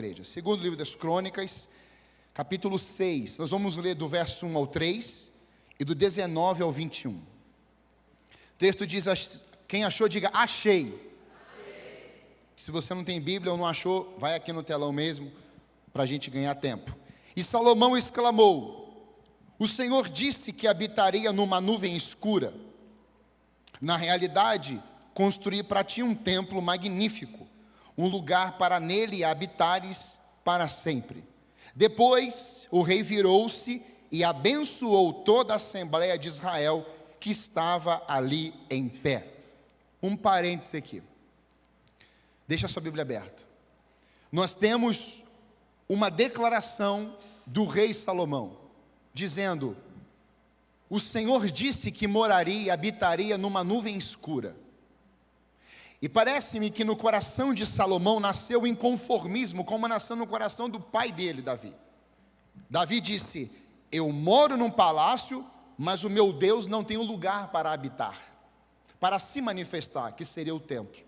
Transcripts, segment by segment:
igreja. Segundo livro das Crônicas, capítulo 6, nós vamos ler do verso 1 ao 3 e do 19 ao 21. O texto diz, quem achou diga, achei. Se você não tem Bíblia ou não achou, vai aqui no telão mesmo, para a gente ganhar tempo. E Salomão exclamou, o Senhor disse que habitaria numa nuvem escura. Na realidade, construí para ti um templo magnífico, um lugar para nele habitares para sempre. Depois o rei virou-se e abençoou toda a Assembleia de Israel que estava ali em pé. Um parêntese aqui. Deixa a sua Bíblia aberta. Nós temos uma declaração do rei Salomão, dizendo, o Senhor disse que moraria e habitaria numa nuvem escura. E parece-me que no coração de Salomão nasceu o inconformismo, como nasceu no coração do pai dele, Davi. Davi disse, eu moro num palácio, mas o meu Deus não tem um lugar para habitar, para se manifestar, que seria o templo.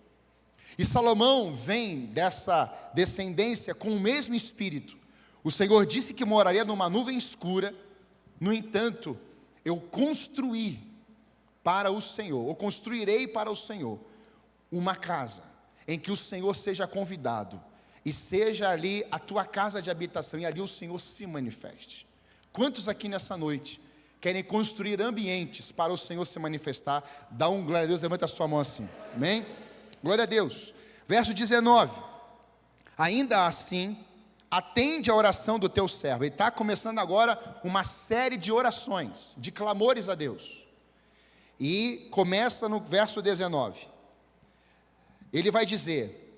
E Salomão vem dessa descendência com o mesmo espírito. O Senhor disse que moraria numa nuvem escura, no entanto, eu construí para o Senhor, ou construirei para o Senhor, uma casa, em que o Senhor seja convidado, e seja ali a tua casa de habitação, e ali o Senhor se manifeste. Quantos aqui nessa noite querem construir ambientes para o Senhor se manifestar? Dá um glória a Deus, levanta a sua mão assim, amém? Glória a Deus. Verso 19, ainda assim, atende a oração do teu servo. Ele está começando agora uma série de orações, de clamores a Deus. E começa no verso 19. Ele vai dizer,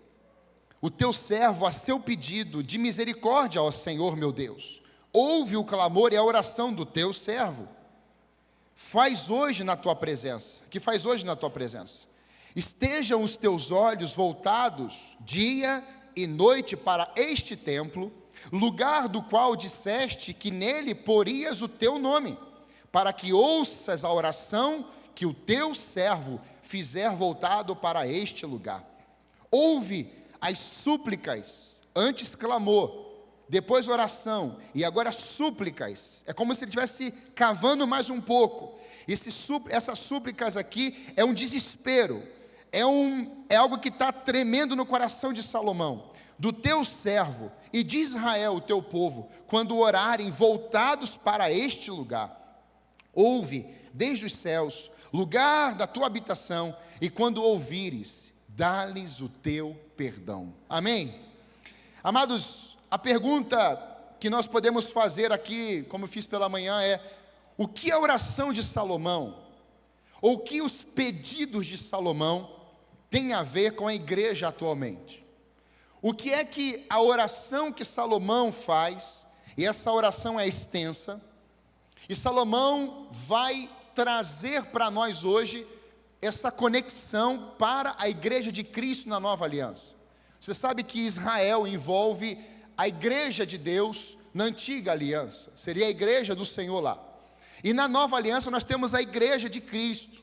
o teu servo a seu pedido de misericórdia, ó Senhor meu Deus, ouve o clamor e a oração do teu servo. Faz hoje na tua presença, que faz hoje na tua presença. Estejam os teus olhos voltados dia e noite para este templo, lugar do qual disseste que nele porias o teu nome, para que ouças a oração que o teu servo fizer voltado para este lugar. Ouve as súplicas, antes clamor, depois oração, e agora súplicas. É como se ele estivesse cavando mais um pouco. Essas súplicas aqui é um desespero, é algo que está tremendo no coração de Salomão. Do teu servo e de Israel, o teu povo, quando orarem voltados para este lugar, ouve desde os céus, lugar da tua habitação, e quando ouvires, dá-lhes o teu perdão. Amém? Amados, a pergunta que nós podemos fazer aqui, como eu fiz pela manhã, é: o que a oração de Salomão, ou o que os pedidos de Salomão tem a ver com a igreja atualmente? O que é que a oração que Salomão faz, e essa oração é extensa, e Salomão vai trazer para nós hoje essa conexão para a igreja de Cristo na nova aliança. Você sabe que Israel envolve a igreja de Deus na antiga aliança, seria a igreja do Senhor lá. E na nova aliança nós temos a igreja de Cristo,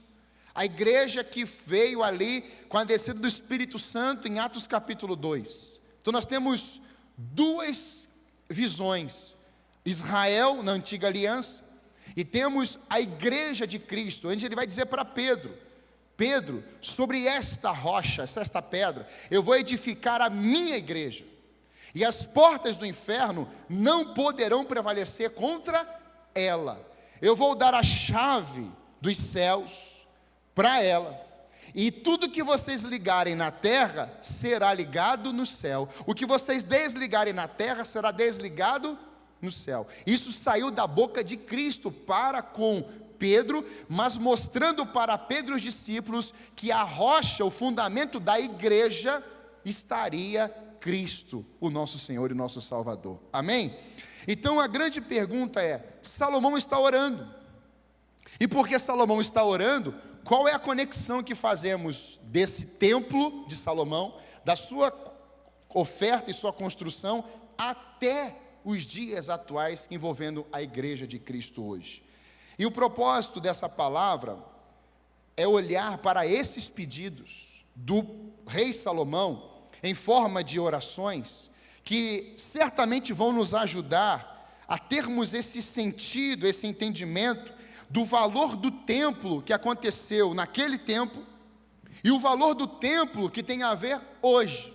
a igreja que veio ali com a descida do Espírito Santo em Atos capítulo 2. Então nós temos duas visões: Israel na antiga aliança, e temos a igreja de Cristo, onde ele vai dizer para Pedro: Pedro, sobre esta rocha, esta pedra, eu vou edificar a minha igreja, e as portas do inferno não poderão prevalecer contra ela. Eu vou dar a chave dos céus para ela, e tudo que vocês ligarem na terra será ligado no céu, o que vocês desligarem na terra será desligado no céu. Isso saiu da boca de Cristo para com Pedro, mas mostrando para Pedro e os discípulos que a rocha, o fundamento da igreja, estaria Cristo, o nosso Senhor e nosso Salvador. Amém? Então a grande pergunta é: Salomão está orando, e porque Salomão está orando, qual é a conexão que fazemos desse templo de Salomão, da sua oferta e sua construção, até os dias atuais envolvendo a igreja de Cristo hoje? E o propósito dessa palavra é olhar para esses pedidos do rei Salomão em forma de orações, que certamente vão nos ajudar a termos esse sentido, esse entendimento do valor do templo que aconteceu naquele tempo e o valor do templo que tem a ver hoje.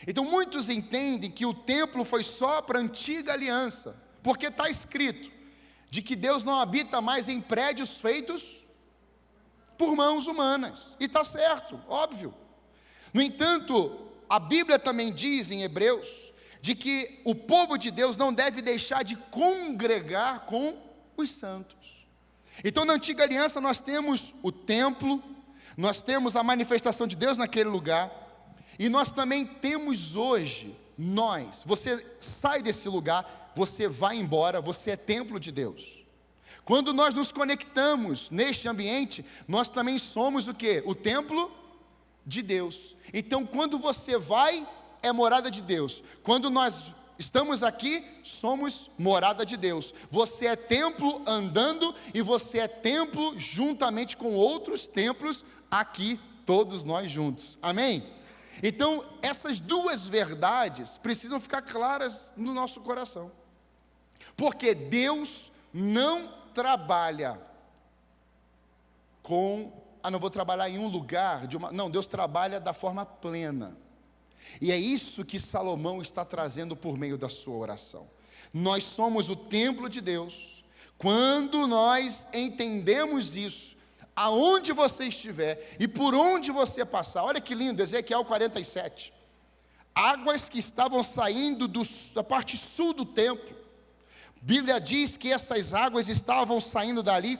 Então muitos entendem que o templo foi só para a antiga aliança, porque está escrito de que Deus não habita mais em prédios feitos por mãos humanas, e está certo, óbvio. No entanto, a Bíblia também diz em Hebreus, de que o povo de Deus não deve deixar de congregar com os santos. Então na antiga aliança nós temos o templo, nós temos a manifestação de Deus naquele lugar, e nós também temos hoje, você sai desse lugar, você vai embora, você é templo de Deus. Quando nós nos conectamos neste ambiente, nós também somos o quê? O templo de Deus. Então quando você vai, é morada de Deus. Quando nós estamos aqui, somos morada de Deus. Você é templo andando, e você é templo juntamente com outros templos aqui, todos nós juntos. Amém? Então, essas duas verdades precisam ficar claras no nosso coração. Porque Deus não trabalha com, não vou trabalhar em um lugar, não, Deus trabalha da forma plena. E é isso que Salomão está trazendo por meio da sua oração. Nós somos o templo de Deus. Quando nós entendemos isso, aonde você estiver e por onde você passar, olha que lindo, Ezequiel 47, águas que estavam saindo da parte sul do templo, Bíblia diz que essas águas estavam saindo dali,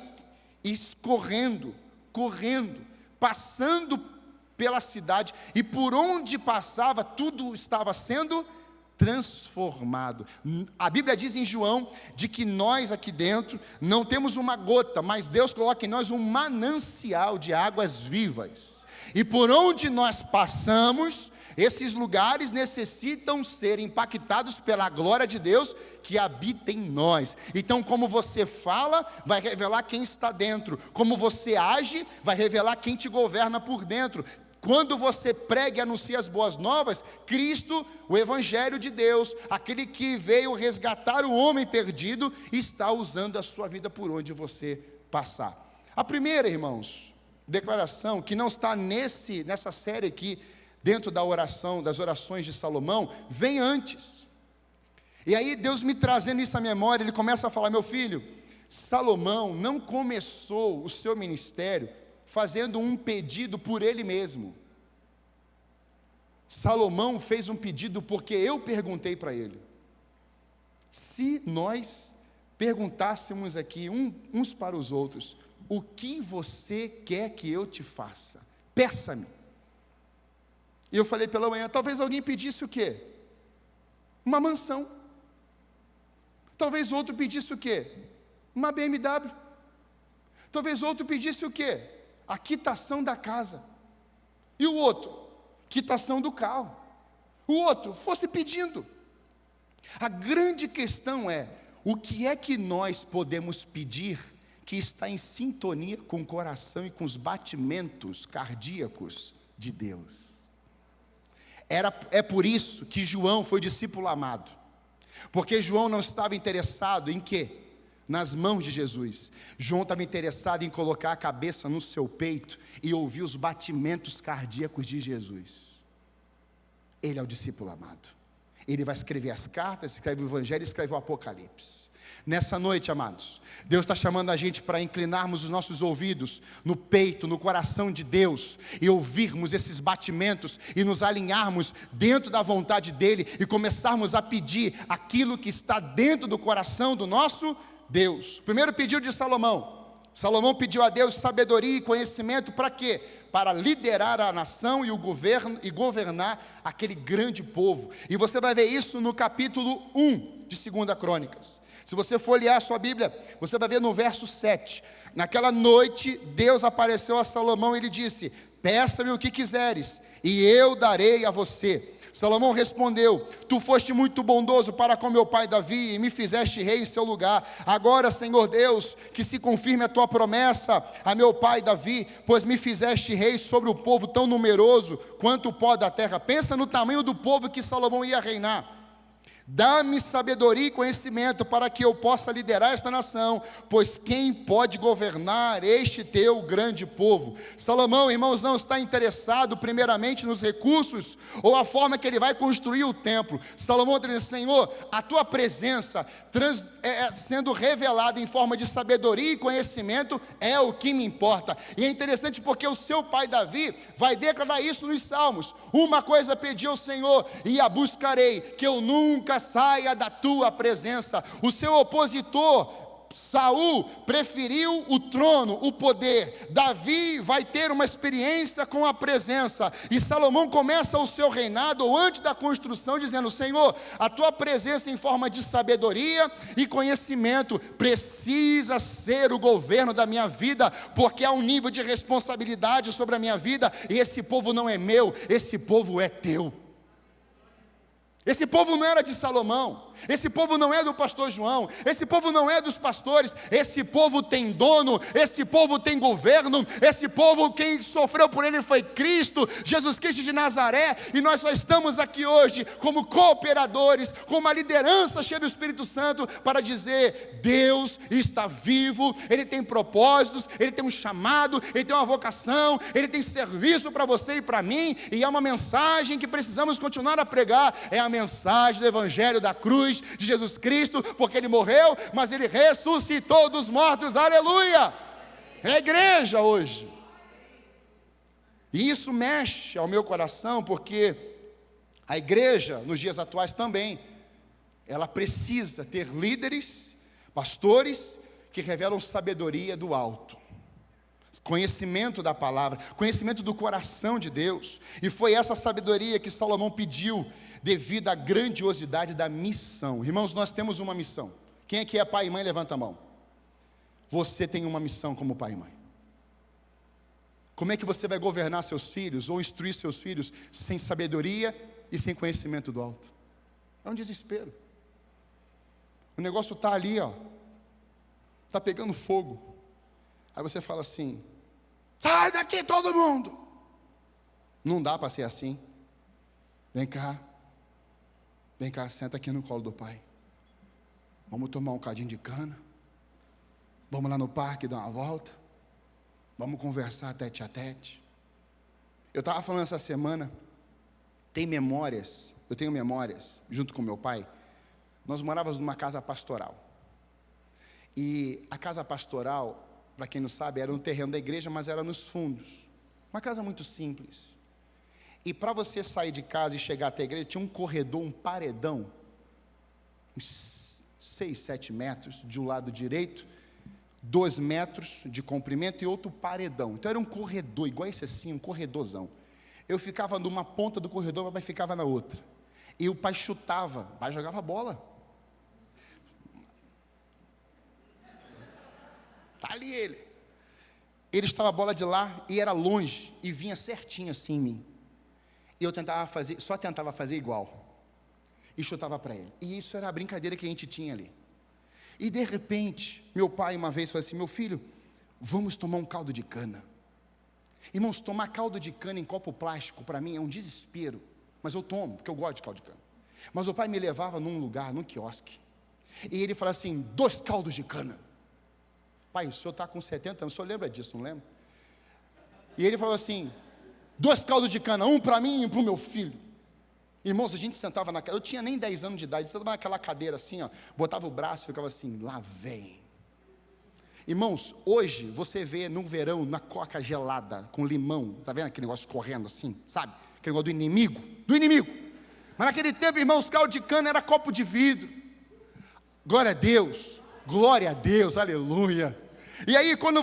escorrendo, correndo, passando pela cidade, e por onde passava, tudo estava sendo transformado. A Bíblia diz em João, de que nós aqui dentro, não temos uma gota, mas Deus coloca em nós um manancial de águas vivas, e por onde nós passamos, esses lugares necessitam ser impactados pela glória de Deus que habita em nós. Então, como você fala, vai revelar quem está dentro. Como você age, vai revelar quem te governa por dentro. Quando você prega e anuncia as boas novas, Cristo, o Evangelho de Deus, aquele que veio resgatar o homem perdido, está usando a sua vida por onde você passar. A primeira, irmãos, declaração, que não está nessa série aqui, dentro da oração, das orações de Salomão, vem antes. E aí Deus me trazendo isso à memória, Ele começa a falar: meu filho, Salomão não começou o seu ministério fazendo um pedido por ele mesmo. Salomão fez um pedido porque eu perguntei para ele. Se nós perguntássemos aqui uns para os outros: o que você quer que eu te faça? Peça-me. E eu falei pela manhã, talvez alguém pedisse o quê? Uma mansão. Talvez outro pedisse o quê? Uma BMW. Talvez outro pedisse o quê? A quitação da casa. E o outro? Quitação do carro. O outro fosse pedindo. A grande questão é, o que é que nós podemos pedir que está em sintonia com o coração e com os batimentos cardíacos de Deus? É por isso que João foi discípulo amado, porque João não estava interessado em quê? Nas mãos de Jesus. João estava interessado em colocar a cabeça no seu peito e ouvir os batimentos cardíacos de Jesus. Ele é o discípulo amado. Ele vai escrever as cartas, escreve o Evangelho, escreve o Apocalipse. Nessa noite, amados, Deus está chamando a gente para inclinarmos os nossos ouvidos no peito, no coração de Deus, e ouvirmos esses batimentos, e nos alinharmos dentro da vontade dEle, e começarmos a pedir aquilo que está dentro do coração do nosso Deus. Primeiro pedido de Salomão. Salomão pediu a Deus sabedoria e conhecimento para quê? Para liderar a nação e o governo, e governar aquele grande povo. E você vai ver isso no capítulo 1 de 2 Crônicas. Se você folhear a sua Bíblia, você vai ver no verso 7. Naquela noite, Deus apareceu a Salomão e lhe disse: peça-me o que quiseres, e eu darei a você. Salomão respondeu: tu foste muito bondoso para com meu pai Davi, e me fizeste rei em seu lugar. Agora, Senhor Deus, que se confirme a tua promessa a meu pai Davi, pois me fizeste rei sobre o povo tão numeroso quanto o pó da terra. Pensa no tamanho do povo que Salomão ia reinar. Dá-me sabedoria e conhecimento para que eu possa liderar esta nação, pois quem pode governar este teu grande povo? Salomão, irmãos, não está interessado primeiramente nos recursos ou a forma que ele vai construir o templo. Salomão está dizendo: Senhor, a tua presença sendo revelada em forma de sabedoria e conhecimento é o que me importa. E é interessante porque o seu pai Davi vai declarar isso nos Salmos: uma coisa pedi ao Senhor e a buscarei, que eu nunca saia da tua presença. O seu opositor Saul preferiu o trono, o poder. Davi vai ter uma experiência com a presença, e Salomão começa o seu reinado, ou antes da construção, dizendo: Senhor, a tua presença em forma de sabedoria e conhecimento precisa ser o governo da minha vida, porque há um nível de responsabilidade sobre a minha vida, e esse povo não é meu, esse povo é teu. Esse povo não era de Salomão, esse povo não é do pastor João, esse povo não é dos pastores, esse povo tem dono, esse povo tem governo, esse povo, quem sofreu por ele foi Cristo, Jesus Cristo de Nazaré, e nós só estamos aqui hoje como cooperadores, com uma liderança cheia do Espírito Santo, para dizer: Deus está vivo, Ele tem propósitos, Ele tem um chamado, Ele tem uma vocação, Ele tem serviço para você e para mim, e é uma mensagem que precisamos continuar a pregar, é a mensagem do Evangelho da cruz de Jesus Cristo, porque Ele morreu, mas Ele ressuscitou dos mortos, aleluia! É a igreja hoje, e isso mexe ao meu coração, porque a igreja nos dias atuais também, ela precisa ter líderes, pastores, que revelam sabedoria do alto, conhecimento da palavra, conhecimento do coração de Deus, e foi essa sabedoria que Salomão pediu, devido à grandiosidade da missão. Irmãos, nós temos uma missão. Quem aqui é pai e mãe, levanta a mão. Você tem uma missão como pai e mãe. Como é que você vai governar seus filhos, ou instruir seus filhos, sem sabedoria e sem conhecimento do alto? É um desespero. O negócio está ali, ó, está pegando fogo. Aí você fala assim: sai daqui todo mundo. Não dá para ser assim. Vem cá, senta aqui no colo do pai. Vamos tomar um cadinho de cana. Vamos lá no parque dar uma volta. Vamos conversar tete a tete. Eu estava falando essa semana, eu tenho memórias, junto com meu pai. Nós morávamos numa casa pastoral. E a casa pastoral, para quem não sabe, era no terreno da igreja, mas era nos fundos. Uma casa muito simples. E para você sair de casa e chegar até a igreja, tinha um corredor, um paredão, uns 6, 7 metros de um lado direito, 2 metros de comprimento e outro paredão. Então era um corredor, igual esse assim, um corredorzão. Eu ficava numa ponta do corredor, meu pai ficava na outra. E o pai chutava, o pai jogava bola. Está ali ele. Ele estava a bola de lá e era longe, e vinha certinho assim em mim. E eu só tentava fazer igual. E chutava para ele. E isso era a brincadeira que a gente tinha ali. E de repente, meu pai uma vez falou assim: meu filho, vamos tomar um caldo de cana. Irmãos, tomar caldo de cana em copo plástico, para mim é um desespero. Mas eu tomo, porque eu gosto de caldo de cana. Mas o pai me levava num lugar, num quiosque. E ele falava assim: 2 caldos de cana. Pai, o senhor está com 70 anos, o senhor lembra disso, não lembra? E ele falou assim: 2 caldos de cana, um para mim e um para o meu filho. Irmãos, a gente sentava eu tinha nem 10 anos de idade, sentava naquela cadeira assim, ó, botava o braço e ficava assim: lá vem. Irmãos, hoje você vê no verão, na coca gelada, com limão, está vendo aquele negócio correndo assim, sabe? Aquele negócio do inimigo. Mas naquele tempo, irmãos, caldo de cana era copo de vidro. Glória a Deus, aleluia. E aí quando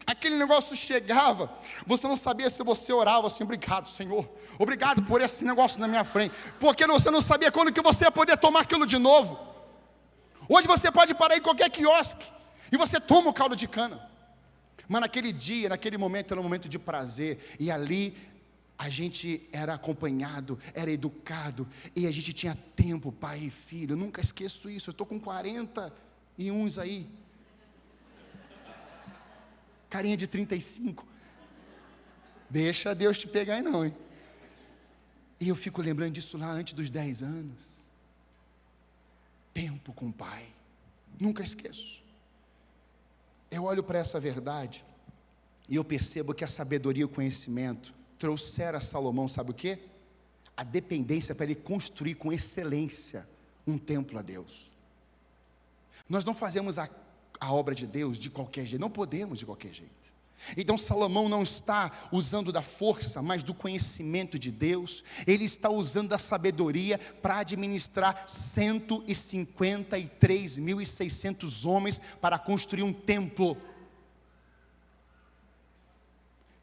aquele negócio chegava, você não sabia se você orava assim: obrigado, Senhor, obrigado por esse negócio na minha frente, porque você não sabia quando que você ia poder tomar aquilo de novo. Hoje você pode parar em qualquer quiosque e você toma o caldo de cana. Mas naquele dia, naquele momento, era um momento de prazer, e ali a gente era acompanhado, era educado, e a gente tinha tempo, pai e filho. Eu nunca esqueço isso. Eu estou com 41 aí, carinha de 35, deixa Deus te pegar aí não, hein? E eu fico lembrando disso lá antes dos 10 anos, tempo com o Pai. Nunca esqueço. Eu olho para essa verdade e eu percebo que a sabedoria e o conhecimento trouxeram a Salomão, sabe o quê? A dependência para ele construir com excelência um templo a Deus. Nós não fazemos a obra de Deus de qualquer jeito, não podemos de qualquer jeito. Então Salomão não está usando da força, mas do conhecimento de Deus. Ele está usando da sabedoria para administrar 153.600 homens para construir um templo.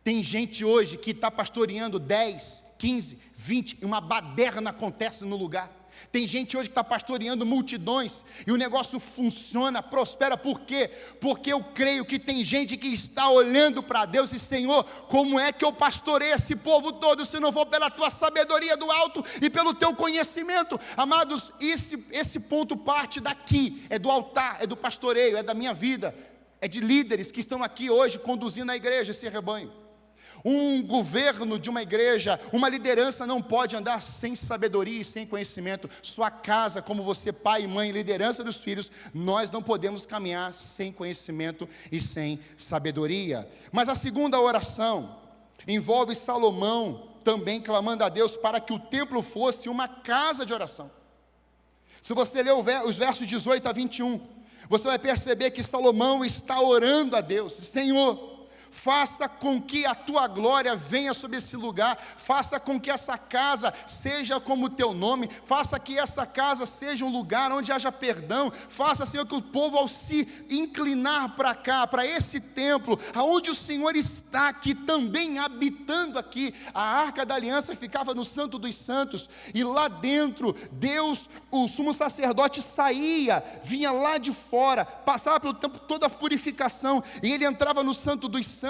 Tem gente hoje que está pastoreando 10, 15, 20, e uma baderna acontece no lugar. Tem gente hoje que está pastoreando multidões, e o negócio funciona, prospera, por quê? Porque eu creio que tem gente que está olhando para Deus e, Senhor, como é que eu pastorei esse povo todo, se não for pela tua sabedoria do alto, e pelo teu conhecimento? Amados, esse ponto parte daqui, é do altar, é do pastoreio, é da minha vida, é de líderes que estão aqui hoje, conduzindo a igreja, esse rebanho. Um governo de uma igreja, uma liderança não pode andar sem sabedoria e sem conhecimento. Sua casa, como você, pai e mãe, liderança dos filhos, nós não podemos caminhar sem conhecimento e sem sabedoria. Mas a segunda oração envolve Salomão também clamando a Deus para que o templo fosse uma casa de oração. Se você ler os versos 18 a 21, você vai perceber que Salomão está orando a Deus: Senhor, faça com que a tua glória venha sobre esse lugar, faça com que essa casa seja como o teu nome, faça que essa casa seja um lugar onde haja perdão, faça, Senhor, que o povo, ao se inclinar para cá, para esse templo, aonde o Senhor está aqui, também habitando aqui. A arca da aliança ficava no Santo dos Santos, e lá dentro, Deus, o sumo sacerdote, saía, vinha lá de fora, passava pelo tempo toda a purificação, e ele entrava no Santo dos Santos,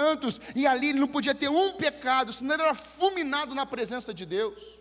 e ali ele não podia ter um pecado, senão ele era fulminado na presença de Deus.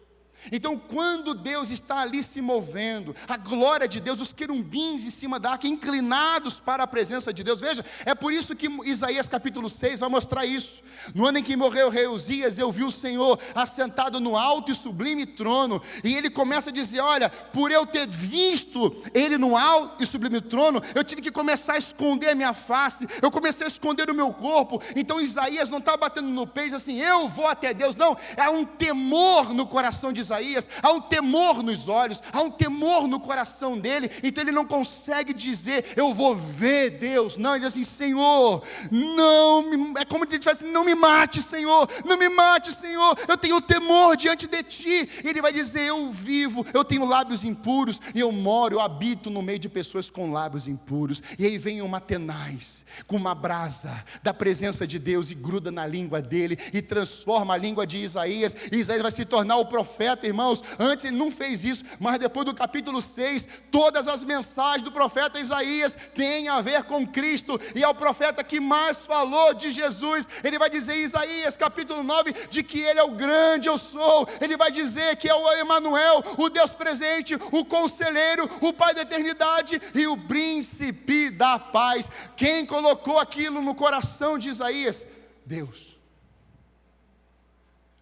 Então, quando Deus está ali se movendo, a glória de Deus, os querubins em cima da arca, inclinados para a presença de Deus, veja, é por isso que Isaías capítulo 6 vai mostrar isso. No ano em que morreu o rei Uzias, eu vi o Senhor assentado no alto e sublime trono, e ele começa a dizer: olha, por eu ter visto ele no alto e sublime trono, eu tive que começar a esconder a minha face, eu comecei a esconder o meu corpo. Então Isaías não está batendo no peito assim, eu vou até Deus, não, é um temor no coração de Isaías, há um temor nos olhos, há um temor no coração dele, então ele não consegue dizer, eu vou ver Deus, não, ele diz assim, Senhor, não, é como se ele tivesse, não me mate, Senhor, não me mate, Senhor, eu tenho temor diante de ti. E ele vai dizer, eu vivo, eu tenho lábios impuros, e eu moro, eu habito no meio de pessoas com lábios impuros. E aí vem uma tenaz, com uma brasa da presença de Deus, e gruda na língua dele, e transforma a língua de Isaías, e Isaías vai se tornar o profeta. Irmãos, antes ele não fez isso, mas depois do capítulo 6, todas as mensagens do profeta Isaías têm a ver com Cristo, e é o profeta que mais falou de Jesus. Ele vai dizer em Isaías capítulo 9, de que ele é o grande eu sou, ele vai dizer que é o Emanuel, o Deus presente, o conselheiro, o Pai da eternidade e o príncipe da paz. Quem colocou aquilo no coração de Isaías? Deus.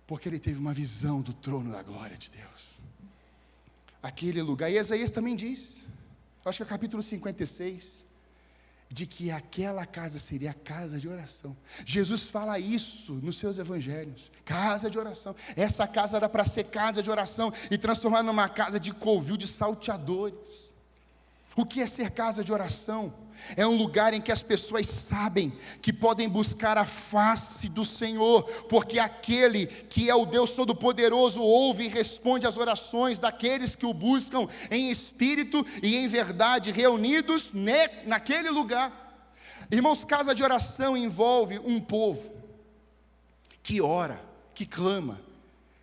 Porque ele teve uma visão do trono da glória de Deus, aquele lugar. E Isaías também diz, acho que é capítulo 56, de que aquela casa seria a casa de oração. Jesus fala isso nos seus evangelhos, casa de oração. Essa casa era para ser casa de oração e transformar numa casa de covil de salteadores. O que é ser casa de oração? É um lugar em que as pessoas sabem que podem buscar a face do Senhor, porque aquele que é o Deus Todo-Poderoso ouve e responde às orações daqueles que o buscam em espírito e em verdade, reunidos naquele lugar. Irmãos, casa de oração envolve um povo que ora, que clama,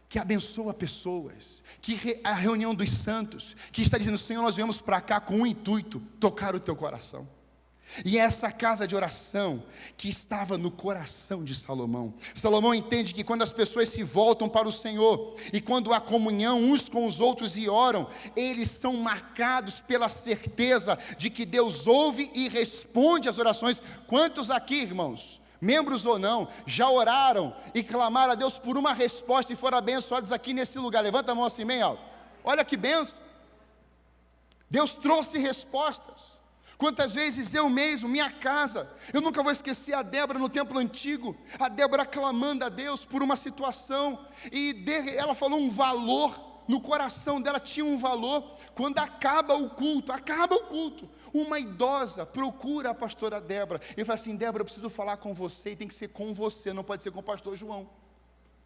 que abençoa pessoas, que a reunião dos santos, que está dizendo, Senhor, nós viemos para cá com um intuito, tocar o teu coração. E essa casa de oração que estava no coração de Salomão. Salomão entende que quando as pessoas se voltam para o Senhor, e quando há comunhão uns com os outros e oram, eles são marcados pela certeza de que Deus ouve e responde às orações. Quantos aqui, irmãos, membros ou não, já oraram e clamaram a Deus por uma resposta e foram abençoados aqui nesse lugar? Levanta a mão assim bem alto. Olha que benção. Deus trouxe respostas. Quantas vezes eu mesmo, minha casa, eu nunca vou esquecer a Débora no templo antigo, a Débora clamando a Deus por uma situação, e ela falou um valor, no coração dela tinha um valor. Quando acaba o culto, uma idosa procura a pastora Débora, e fala assim: Débora, eu preciso falar com você, e tem que ser com você, não pode ser com o pastor João.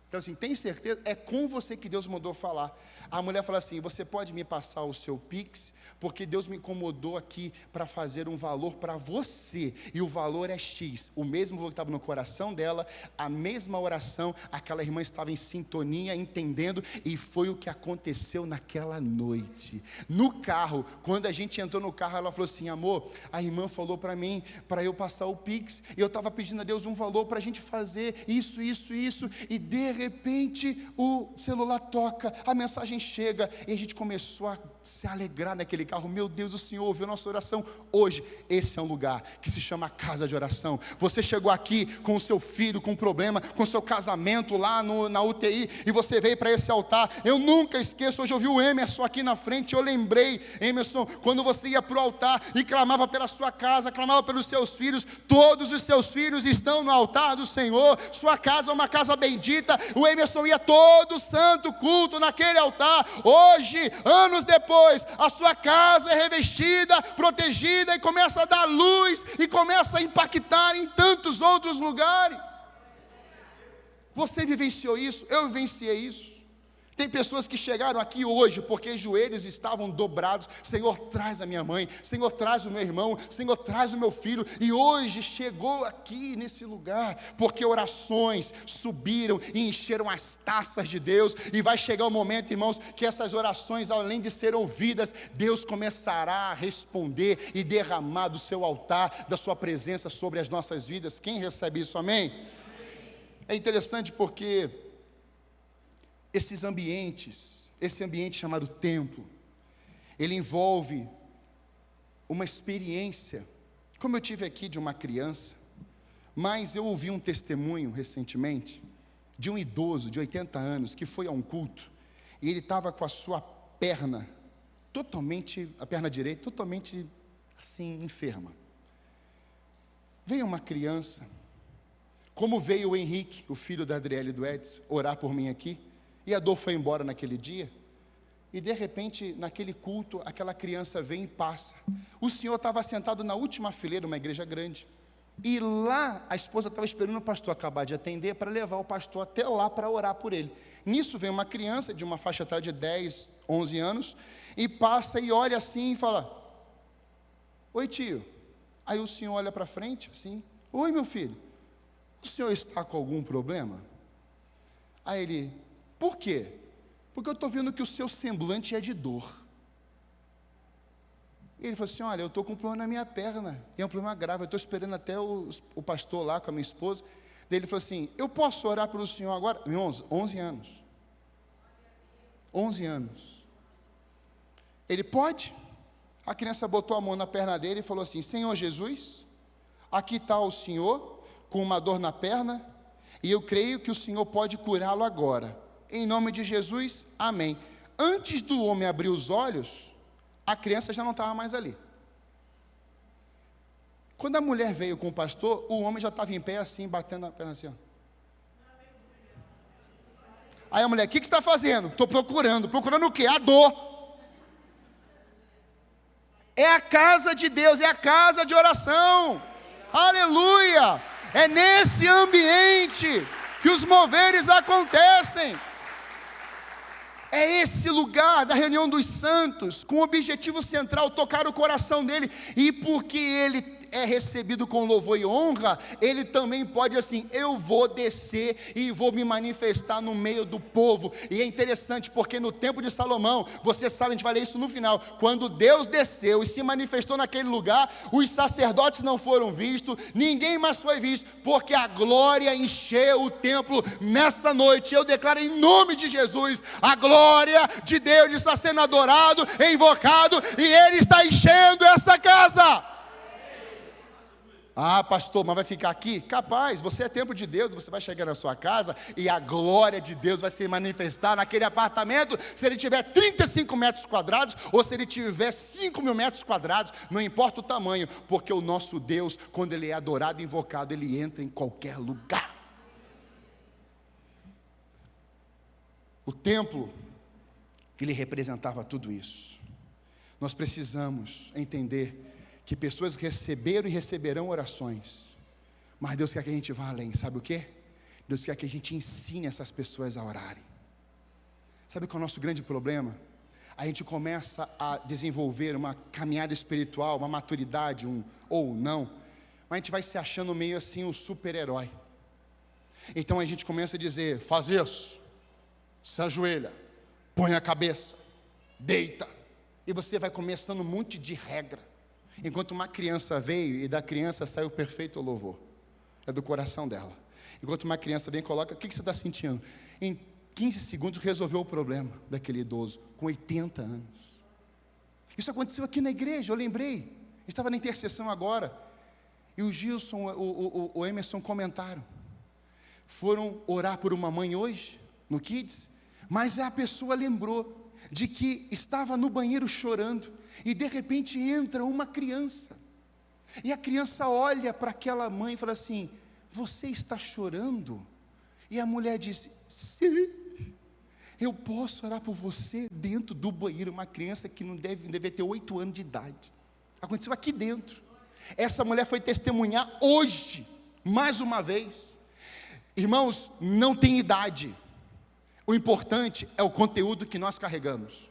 Então assim, tem certeza? É com você que Deus mandou falar. A mulher fala assim: você pode me passar o seu Pix? Porque Deus me incomodou aqui para fazer um valor para você, e o valor é X, o mesmo valor que estava no coração dela, a mesma oração, aquela irmã estava em sintonia, entendendo, e foi o que aconteceu naquela noite. No carro, quando a gente entrou no carro, ela falou assim: amor, a irmã falou para mim, para eu passar o Pix, e eu estava pedindo a Deus um valor para a gente fazer isso, e de repente o celular toca, a mensagem chega, e a gente começou a se alegrar naquele carro. Meu Deus, o Senhor ouviu nossa oração. Hoje, esse é um lugar que se chama casa de oração. Você chegou aqui com o seu filho, com um problema, com o seu casamento lá na UTI, e você veio para esse altar. Eu nunca esqueço, hoje eu vi o Emerson aqui na frente, eu lembrei, Emerson, quando você ia para o altar e clamava pela sua casa, clamava pelos seus filhos, todos os seus filhos estão no altar do Senhor, sua casa é uma casa bendita. O Emerson ia todo santo culto naquele altar. Hoje, anos depois, a sua casa é revestida, protegida, e começa a dar luz, e começa a impactar em tantos outros lugares. Você vivenciou isso? Eu vivenciei isso. Tem pessoas que chegaram aqui hoje porque joelhos estavam dobrados: Senhor, traz a minha mãe, Senhor, traz o meu irmão, Senhor, traz o meu filho, e hoje chegou aqui nesse lugar, porque orações subiram e encheram as taças de Deus. E vai chegar o momento, irmãos, que essas orações, além de serem ouvidas, Deus começará a responder e derramar do seu altar, da sua presença sobre as nossas vidas. Quem recebe isso, amém? É interessante porque esse ambiente chamado templo, ele envolve uma experiência, como eu tive aqui de uma criança, mas eu ouvi um testemunho recentemente, de um idoso de 80 anos, que foi a um culto, e ele estava com a sua perna, a perna direita, totalmente assim, enferma. Veio uma criança, como veio o Henrique, o filho da Adriele e do Edson, orar por mim aqui, e a dor foi embora naquele dia, e de repente, naquele culto, aquela criança vem e passa. O senhor estava sentado na última fileira, uma igreja grande, e lá a esposa estava esperando o pastor acabar de atender, para levar o pastor até lá para orar por ele. Nisso vem uma criança de uma faixa etária de 10, 11 anos, e passa e olha assim e fala: oi tio. Aí o senhor olha para frente assim: oi meu filho, o senhor está com algum problema? Aí ele: por quê? Porque eu estou vendo que o seu semblante é de dor. E ele falou assim: olha, eu estou com um problema na minha perna, e é um problema grave, eu estou esperando até o pastor lá com a minha esposa. Daí ele falou assim: eu posso orar pelo senhor agora? 11 anos. 11 anos. Ele pode? A criança botou a mão na perna dele e falou assim: Senhor Jesus, aqui está o senhor com uma dor na perna, e eu creio que o senhor pode curá-lo agora. Em nome de Jesus, amém. Antes do homem abrir os olhos, a criança já não estava mais ali. Quando a mulher veio com o pastor, o homem já estava em pé assim, batendo a perna assim, ó. Aí a mulher: o que você está fazendo? Estou procurando o quê? A dor. É a casa de Deus, é a casa de oração. Aleluia! É nesse ambiente que os moveres acontecem. É esse lugar da reunião dos santos, com o objetivo central, tocar o coração dele. E porque ele é recebido com louvor e honra, ele também pode assim: eu vou descer e vou me manifestar no meio do povo. E é interessante porque no tempo de Salomão, você sabe, a gente vai ler isso no final, quando Deus desceu e se manifestou naquele lugar, os sacerdotes não foram vistos, ninguém mais foi visto, porque a glória encheu o templo nessa noite. Eu declaro em nome de Jesus, a glória de Deus está sendo adorado, invocado, e Ele está enchendo essa casa. Ah, pastor, mas vai ficar aqui? Capaz, você é templo de Deus, você vai chegar na sua casa e a glória de Deus vai se manifestar naquele apartamento, se ele tiver 35 metros quadrados ou se ele tiver 5.000 metros quadrados, não importa o tamanho, porque o nosso Deus, quando ele é adorado e invocado, ele entra em qualquer lugar. O templo, ele representava tudo isso. Nós precisamos entender que pessoas receberam e receberão orações, mas Deus quer que a gente vá além, sabe o quê? Deus quer que a gente ensine essas pessoas a orarem. Sabe qual é o nosso grande problema? A gente começa a desenvolver uma caminhada espiritual, uma maturidade, ou não, mas a gente vai se achando meio assim um super-herói. Então a gente começa a dizer, faz isso, se ajoelha, põe a cabeça, deita, e você vai começando um monte de regra. Enquanto uma criança veio e da criança saiu o perfeito louvor, é do coração dela. Enquanto uma criança vem e coloca, o que você está sentindo? Em 15 segundos resolveu o problema daquele idoso, com 80 anos. Isso aconteceu aqui na igreja, eu lembrei, estava na intercessão agora, e o Gilson, o Emerson comentaram, foram orar por uma mãe hoje, no Kids, mas a pessoa lembrou de que estava no banheiro chorando, e de repente entra uma criança, e a criança olha para aquela mãe e fala assim, você está chorando? E a mulher disse, sim, eu posso orar por você dentro do banheiro, uma criança que não deve ter 8 anos de idade, aconteceu aqui dentro, essa mulher foi testemunhar hoje, mais uma vez, irmãos, não tem idade, o importante é o conteúdo que nós carregamos.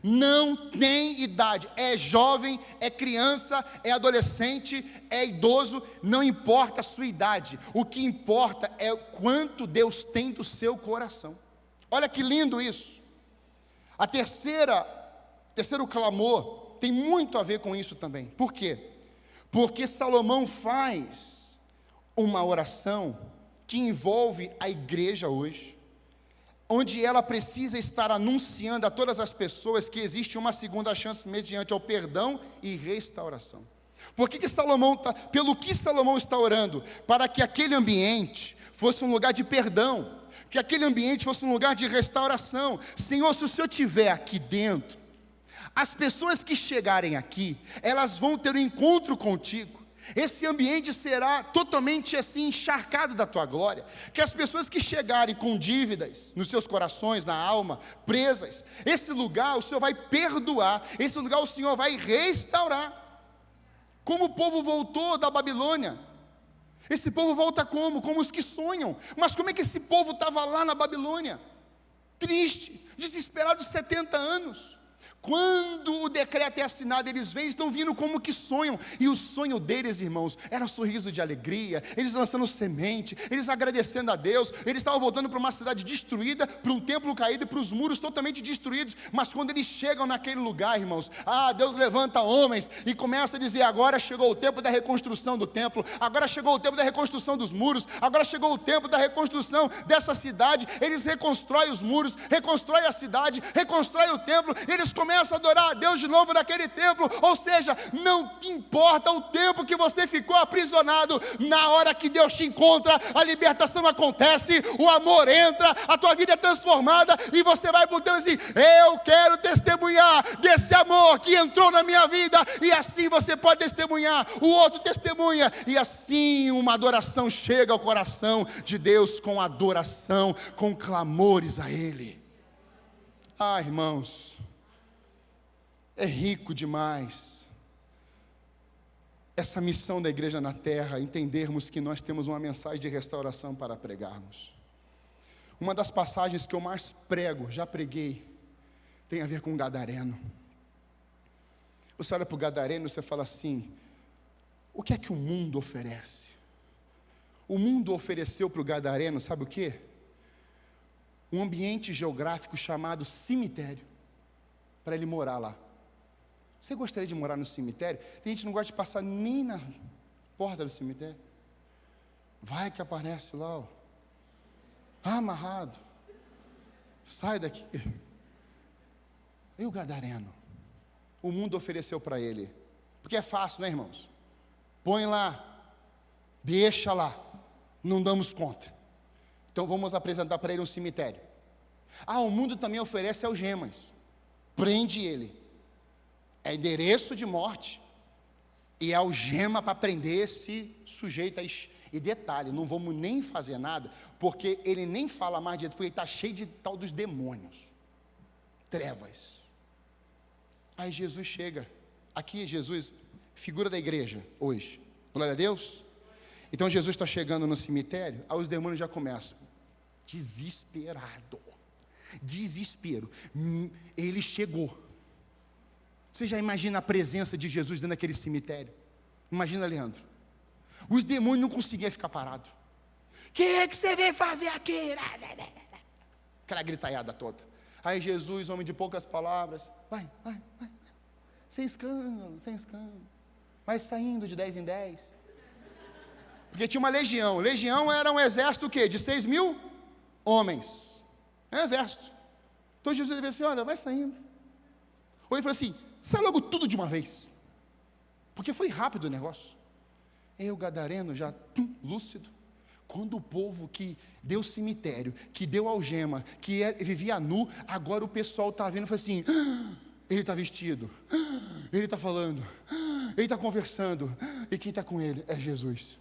Não tem idade, é jovem, é criança, é adolescente, é idoso, não importa a sua idade, o que importa é quanto Deus tem do seu coração. Olha que lindo isso. A terceiro clamor tem muito a ver com isso também. Por quê? Porque Salomão faz uma oração que envolve a igreja hoje, onde ela precisa estar anunciando a todas as pessoas que existe uma segunda chance mediante ao perdão e restauração. Pelo que Salomão está orando? Para que aquele ambiente fosse um lugar de perdão, que aquele ambiente fosse um lugar de restauração. Senhor, se o Senhor estiver aqui dentro, as pessoas que chegarem aqui, elas vão ter um encontro contigo. Esse ambiente será totalmente assim encharcado da tua glória, que as pessoas que chegarem com dívidas nos seus corações, na alma, presas, esse lugar o Senhor vai perdoar, esse lugar o Senhor vai restaurar, como o povo voltou da Babilônia. Esse povo volta como? Como os que sonham. Mas como é que esse povo estava lá na Babilônia? Triste, desesperado, 70 anos. Quando o decreto é assinado, eles vêm, estão vindo como que sonham, e o sonho deles, irmãos, era um sorriso de alegria, eles lançando semente, eles agradecendo a Deus, eles estavam voltando para uma cidade destruída, para um templo caído e para os muros totalmente destruídos, mas quando eles chegam naquele lugar, irmãos, Deus levanta homens e começa a dizer, agora chegou o tempo da reconstrução do templo, agora chegou o tempo da reconstrução dos muros, agora chegou o tempo da reconstrução dessa cidade, eles reconstroem os muros, reconstroem a cidade, reconstroem o templo, eles começam a adorar a Deus de novo naquele templo, ou seja, não importa o tempo que você ficou aprisionado, na hora que Deus te encontra, a libertação acontece, o amor entra, a tua vida é transformada, e você vai por Deus e diz, eu quero testemunhar desse amor que entrou na minha vida, e assim você pode testemunhar, o outro testemunha, e assim uma adoração chega ao coração de Deus, com adoração, com clamores a Ele. Irmãos, é rico demais essa missão da igreja na terra, entendermos que nós temos uma mensagem de restauração para pregarmos. Uma das passagens que eu mais prego, já preguei, tem a ver com o gadareno. Você olha para o gadareno e você fala assim, o que é que o mundo oferece? O mundo ofereceu para o gadareno, sabe o quê? Um ambiente geográfico chamado cemitério, para ele morar lá. Você gostaria de morar no cemitério? Tem gente que não gosta de passar nem na porta do cemitério. Vai que aparece lá, amarrado. Sai daqui. E o gadareno? O mundo ofereceu para ele. Porque é fácil, né, irmãos? Põe lá Deixa lá, não damos conta. Então vamos apresentar para ele um cemitério. O mundo também oferece algemas. Prende ele. É endereço de morte. E é algema para prender esse sujeito. E detalhe, não vamos nem fazer nada, porque ele nem fala mais direito, porque ele está cheio de tal dos demônios. Trevas. Aí Jesus chega. Aqui Jesus, figura da igreja hoje. Glória a Deus. Então Jesus está chegando no cemitério, aí os demônios já começam. Desesperado. Desespero. Ele chegou. Você já imagina a presença de Jesus dentro daquele cemitério? Imagina, Leandro. Os demônios não conseguiam ficar parados. O que é que você veio fazer aqui? Aquela gritaiada toda. Aí Jesus, homem de poucas palavras, vai. Sem escândalo. Vai saindo de 10 em 10. Porque tinha uma legião. Legião era um exército o quê? De 6.000 homens. É um exército. Então Jesus disse assim, olha, vai saindo. Ou ele falou assim, sai logo tudo de uma vez. Porque foi rápido o negócio. E o gadareno já, lúcido. Quando o povo que deu cemitério, que deu algema, que vivia nu, agora o pessoal está vendo e fala assim, ele está vestido, ele está falando, ele está conversando, e quem está com ele é Jesus.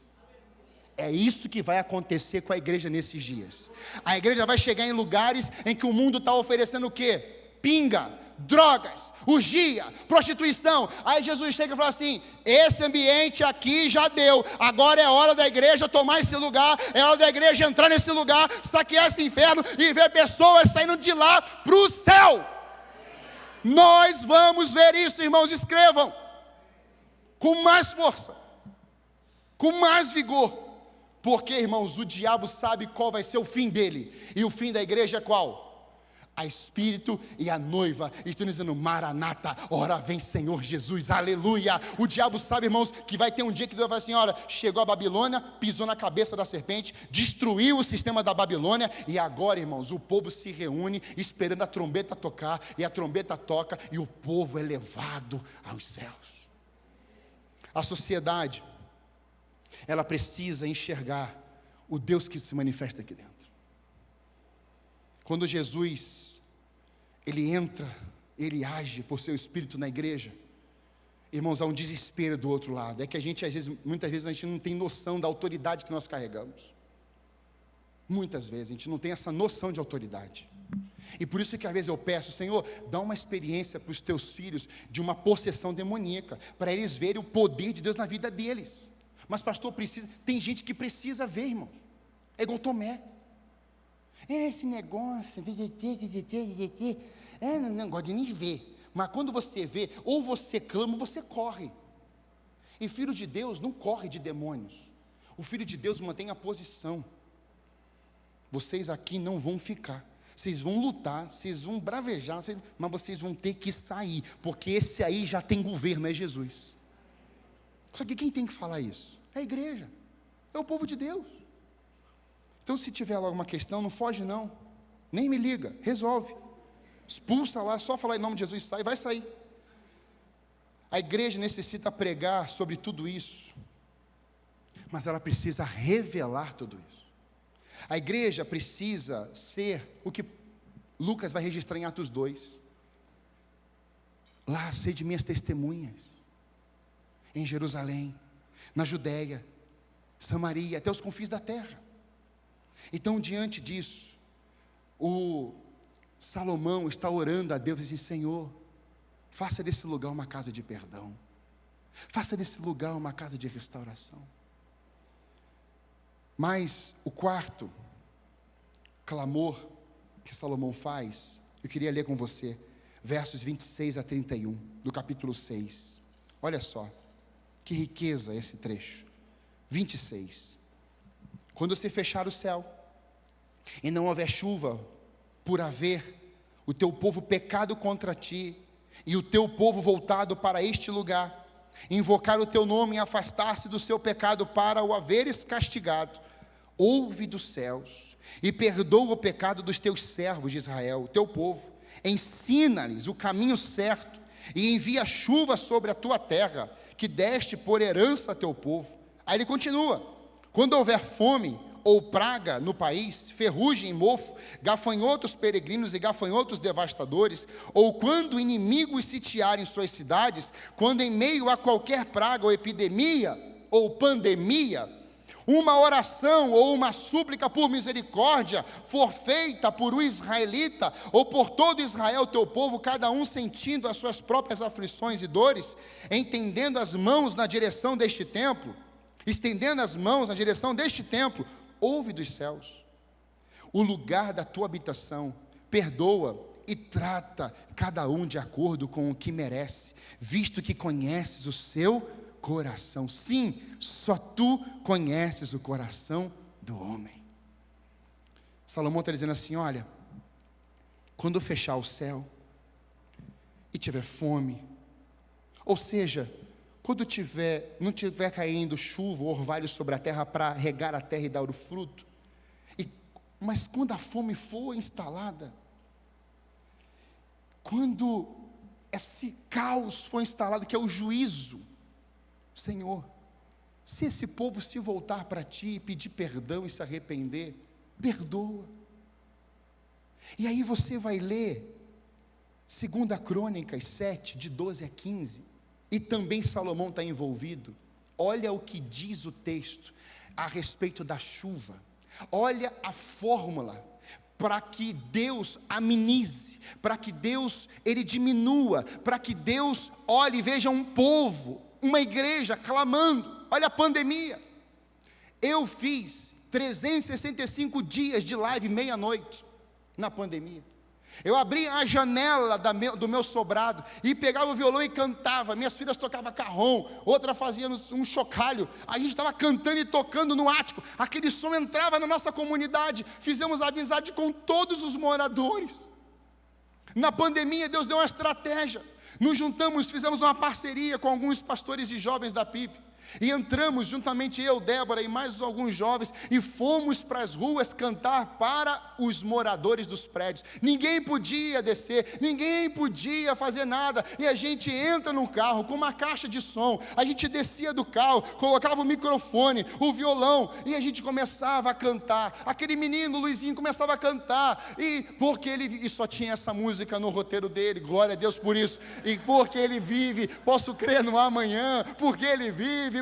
É isso que vai acontecer com a igreja nesses dias. A igreja vai chegar em lugares em que o mundo está oferecendo o quê? Pinga, drogas, orgia, prostituição. Aí Jesus chega e fala assim, esse ambiente aqui já deu, agora é hora da igreja tomar esse lugar, é hora da igreja entrar nesse lugar, saquear esse inferno e ver pessoas saindo de lá para o céu. Nós vamos ver isso, irmãos, escrevam, com mais força, com mais vigor, porque, irmãos, o diabo sabe qual vai ser o fim dele, e o fim da igreja é qual? A Espírito e a noiva estão dizendo, Maranata, ora vem Senhor Jesus, aleluia. O diabo sabe, irmãos, que vai ter um dia que Deus vai assim, olha, chegou a Babilônia, pisou na cabeça da serpente, destruiu o sistema da Babilônia, e agora, irmãos, o povo se reúne, esperando a trombeta tocar, e a trombeta toca, e o povo é levado aos céus. A sociedade, ela precisa enxergar o Deus que se manifesta aqui dentro. Quando Jesus, ele entra, ele age por seu Espírito na igreja, irmãos, há um desespero do outro lado. É que a gente, muitas vezes, a gente não tem noção da autoridade que nós carregamos. Muitas vezes, a gente não tem essa noção de autoridade. E por isso que às vezes eu peço, Senhor, dá uma experiência para os teus filhos de uma possessão demoníaca, para eles verem o poder de Deus na vida deles. Mas pastor, tem gente que precisa ver, irmãos. É igual Tomé. Esse negócio, não gosto de nem ver. Mas quando você vê, ou você clama, ou você corre. E filho de Deus não corre de demônios. O filho de Deus mantém a posição. Vocês aqui não vão ficar. Vocês vão lutar, vocês vão bravejar, mas vocês vão ter que sair. Porque esse aí já tem governo, é Jesus. Só que quem tem que falar isso? É a igreja. É o povo de Deus. Então, se tiver alguma questão, não foge não, nem me liga, resolve, expulsa lá, só falar em nome de Jesus, sai, vai sair. A igreja necessita pregar sobre tudo isso, mas ela precisa revelar tudo isso. A igreja precisa ser o que Lucas vai registrar em Atos 2, lá, sede minhas testemunhas, em Jerusalém, na Judéia, Samaria, até os confins da terra. Então, diante disso, o Salomão está orando a Deus e diz assim, Senhor, faça desse lugar uma casa de perdão, faça desse lugar uma casa de restauração. Mas o quarto clamor que Salomão faz, eu queria ler com você, versos 26 a 31, do capítulo 6, olha só, que riqueza esse trecho, 26, quando se fechar o céu, e não houver chuva, por haver o teu povo pecado contra ti, e o teu povo voltado para este lugar, invocar o teu nome e afastar-se do seu pecado para o haveres castigado, ouve dos céus, e perdoa o pecado dos teus servos de Israel, o teu povo, ensina-lhes o caminho certo, e envia chuva sobre a tua terra, que deste por herança a teu povo. Aí ele continua, Quando houver fome ou praga no país, ferrugem e mofo, gafanhotos peregrinos e gafanhotos devastadores, ou quando inimigos sitiarem suas cidades, quando em meio a qualquer praga ou epidemia ou pandemia, uma oração ou uma súplica por misericórdia for feita por um israelita, ou por todo Israel, teu povo, cada um sentindo as suas próprias aflições e dores, estendendo as mãos na direção deste templo, ouve dos céus, o lugar da tua habitação, perdoa e trata cada um de acordo com o que merece, visto que conheces o seu coração. Sim, só tu conheces o coração do homem. Salomão está dizendo assim: olha, quando fechar o céu e tiver fome, ou seja, quando não tiver caindo chuva ou orvalho sobre a terra para regar a terra e dar o fruto, mas quando a fome for instalada, quando esse caos for instalado, que é o juízo, Senhor, se esse povo se voltar para Ti e pedir perdão e se arrepender, perdoa. E aí você vai ler 2 Crônicas 7, de 12 a 15, e também Salomão está envolvido. Olha o que diz o texto a respeito da chuva. Olha a fórmula para que Deus amenize, para que Deus ele diminua, para que Deus olhe e veja um povo, uma igreja clamando. Olha a pandemia. Eu fiz 365 dias de live meia-noite na pandemia. Eu abria a janela do meu sobrado e pegava o violão e cantava. Minhas filhas tocavam carrom, outra fazia um chocalho. A gente estava cantando e tocando no ático. Aquele som entrava na nossa comunidade. Fizemos amizade com todos os moradores. Na pandemia, Deus deu uma estratégia. Nos juntamos, fizemos uma parceria com alguns pastores e jovens da PIB. E entramos juntamente eu, Débora e mais alguns jovens, e fomos para as ruas cantar para os moradores dos prédios. Ninguém podia descer, ninguém podia fazer nada, e a gente entra no carro com uma caixa de som, a gente descia do carro, colocava o microfone, o violão, e a gente começava a cantar. Aquele menino, Luizinho, começava a cantar, e porque ele só tinha essa música no roteiro dele, glória a Deus por isso, e porque ele vive, posso crer no amanhã, porque ele vive,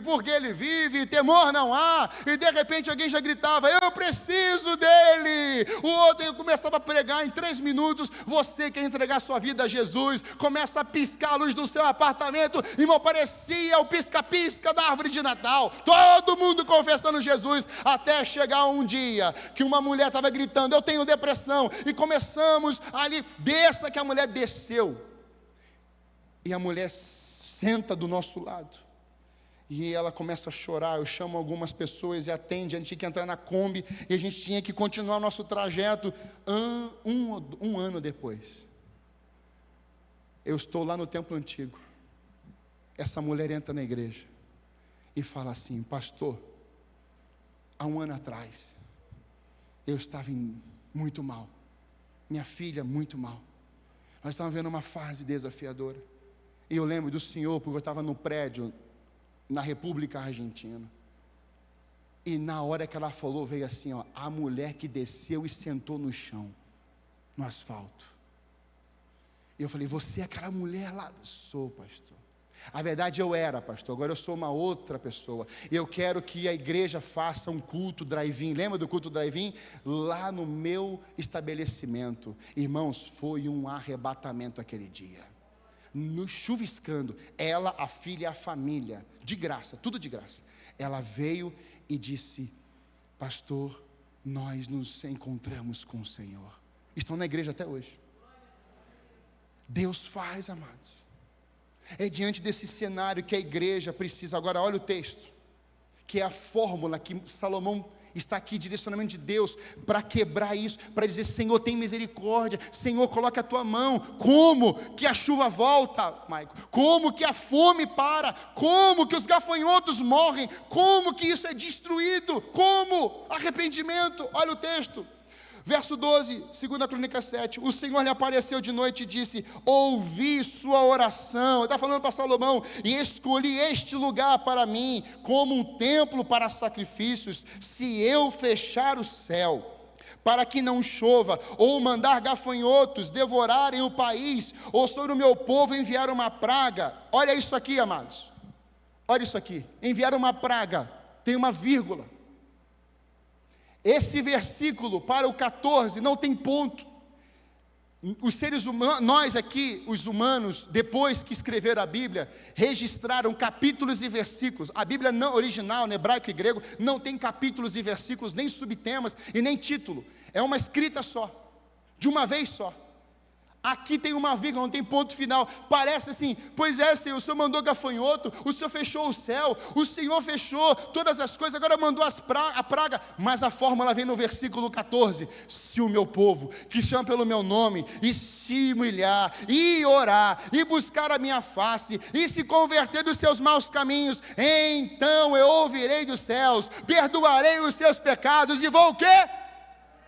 temor não há. E de repente alguém já gritava: eu preciso dele. O outro começava a pregar em 3 minutos. Você quer entregar sua vida a Jesus, começa a piscar a luz do seu apartamento, irmão, parecia o pisca-pisca da árvore de Natal, todo mundo confessando Jesus, até chegar um dia que uma mulher estava gritando: eu tenho depressão, e começamos ali, desça, que a mulher desceu, e a mulher senta do nosso lado, e ela começa a chorar. Eu chamo algumas pessoas e atende. A gente tinha que entrar na Kombi e a gente tinha que continuar nosso trajeto. Um ano depois, eu estou lá no templo antigo. Essa mulher entra na igreja e fala assim: pastor, há 1 ano atrás eu estava muito mal, minha filha muito mal, nós estávamos vendo uma fase desafiadora, e eu lembro do senhor, porque eu estava no prédio na República Argentina, e na hora que ela falou, veio assim, ó, a mulher que desceu e sentou no chão, no asfalto. E eu falei: você é aquela mulher lá? Sou, pastor. A verdade, eu era, pastor, agora eu sou uma outra pessoa, e eu quero que a igreja faça um culto drive-in. Lembra do culto drive-in? Lá no meu estabelecimento. Irmãos, foi um arrebatamento aquele dia, no chuviscando, ela, a filha e a família, de graça, tudo de graça. Ela veio e disse: pastor, nós nos encontramos com o Senhor. Estão na igreja até hoje. Deus faz, amados. É diante desse cenário que a igreja precisa. Agora olha o texto, que é a fórmula que Salomão está aqui, direcionamento de Deus, para quebrar isso, para dizer: Senhor, tem misericórdia, Senhor, coloca a tua mão. Como que a chuva volta, Maico? Como que a fome para? Como que os gafanhotos morrem? Como que isso é destruído? Como? Arrependimento. Olha o texto: Verso 12, 2 Crônicas 7, o Senhor lhe apareceu de noite e disse: ouvi sua oração, ele está falando para Salomão, e escolhi este lugar para mim, como um templo para sacrifícios, se eu fechar o céu, para que não chova, ou mandar gafanhotos devorarem o país, ou sobre o meu povo enviar uma praga. Olha isso aqui, amados, olha isso aqui, enviar uma praga, tem uma vírgula. Esse versículo para o 14 não tem ponto. Os seres humanos, nós aqui, os humanos, depois que escreveram a Bíblia, registraram capítulos e versículos. A Bíblia não, original, no hebraico e grego, não tem capítulos e versículos, nem subtemas e nem título. É uma escrita só, de uma vez só. Aqui tem uma vírgula, não tem ponto final. Parece assim: pois é, Senhor, o Senhor mandou gafanhoto, o Senhor fechou o céu, o Senhor fechou todas as coisas, agora mandou a praga. Mas a fórmula vem no versículo 14: se o meu povo, que chama pelo meu nome, e se humilhar, e orar, e buscar a minha face, e se converter dos seus maus caminhos, então eu ouvirei dos céus, perdoarei os seus pecados, e vou o quê?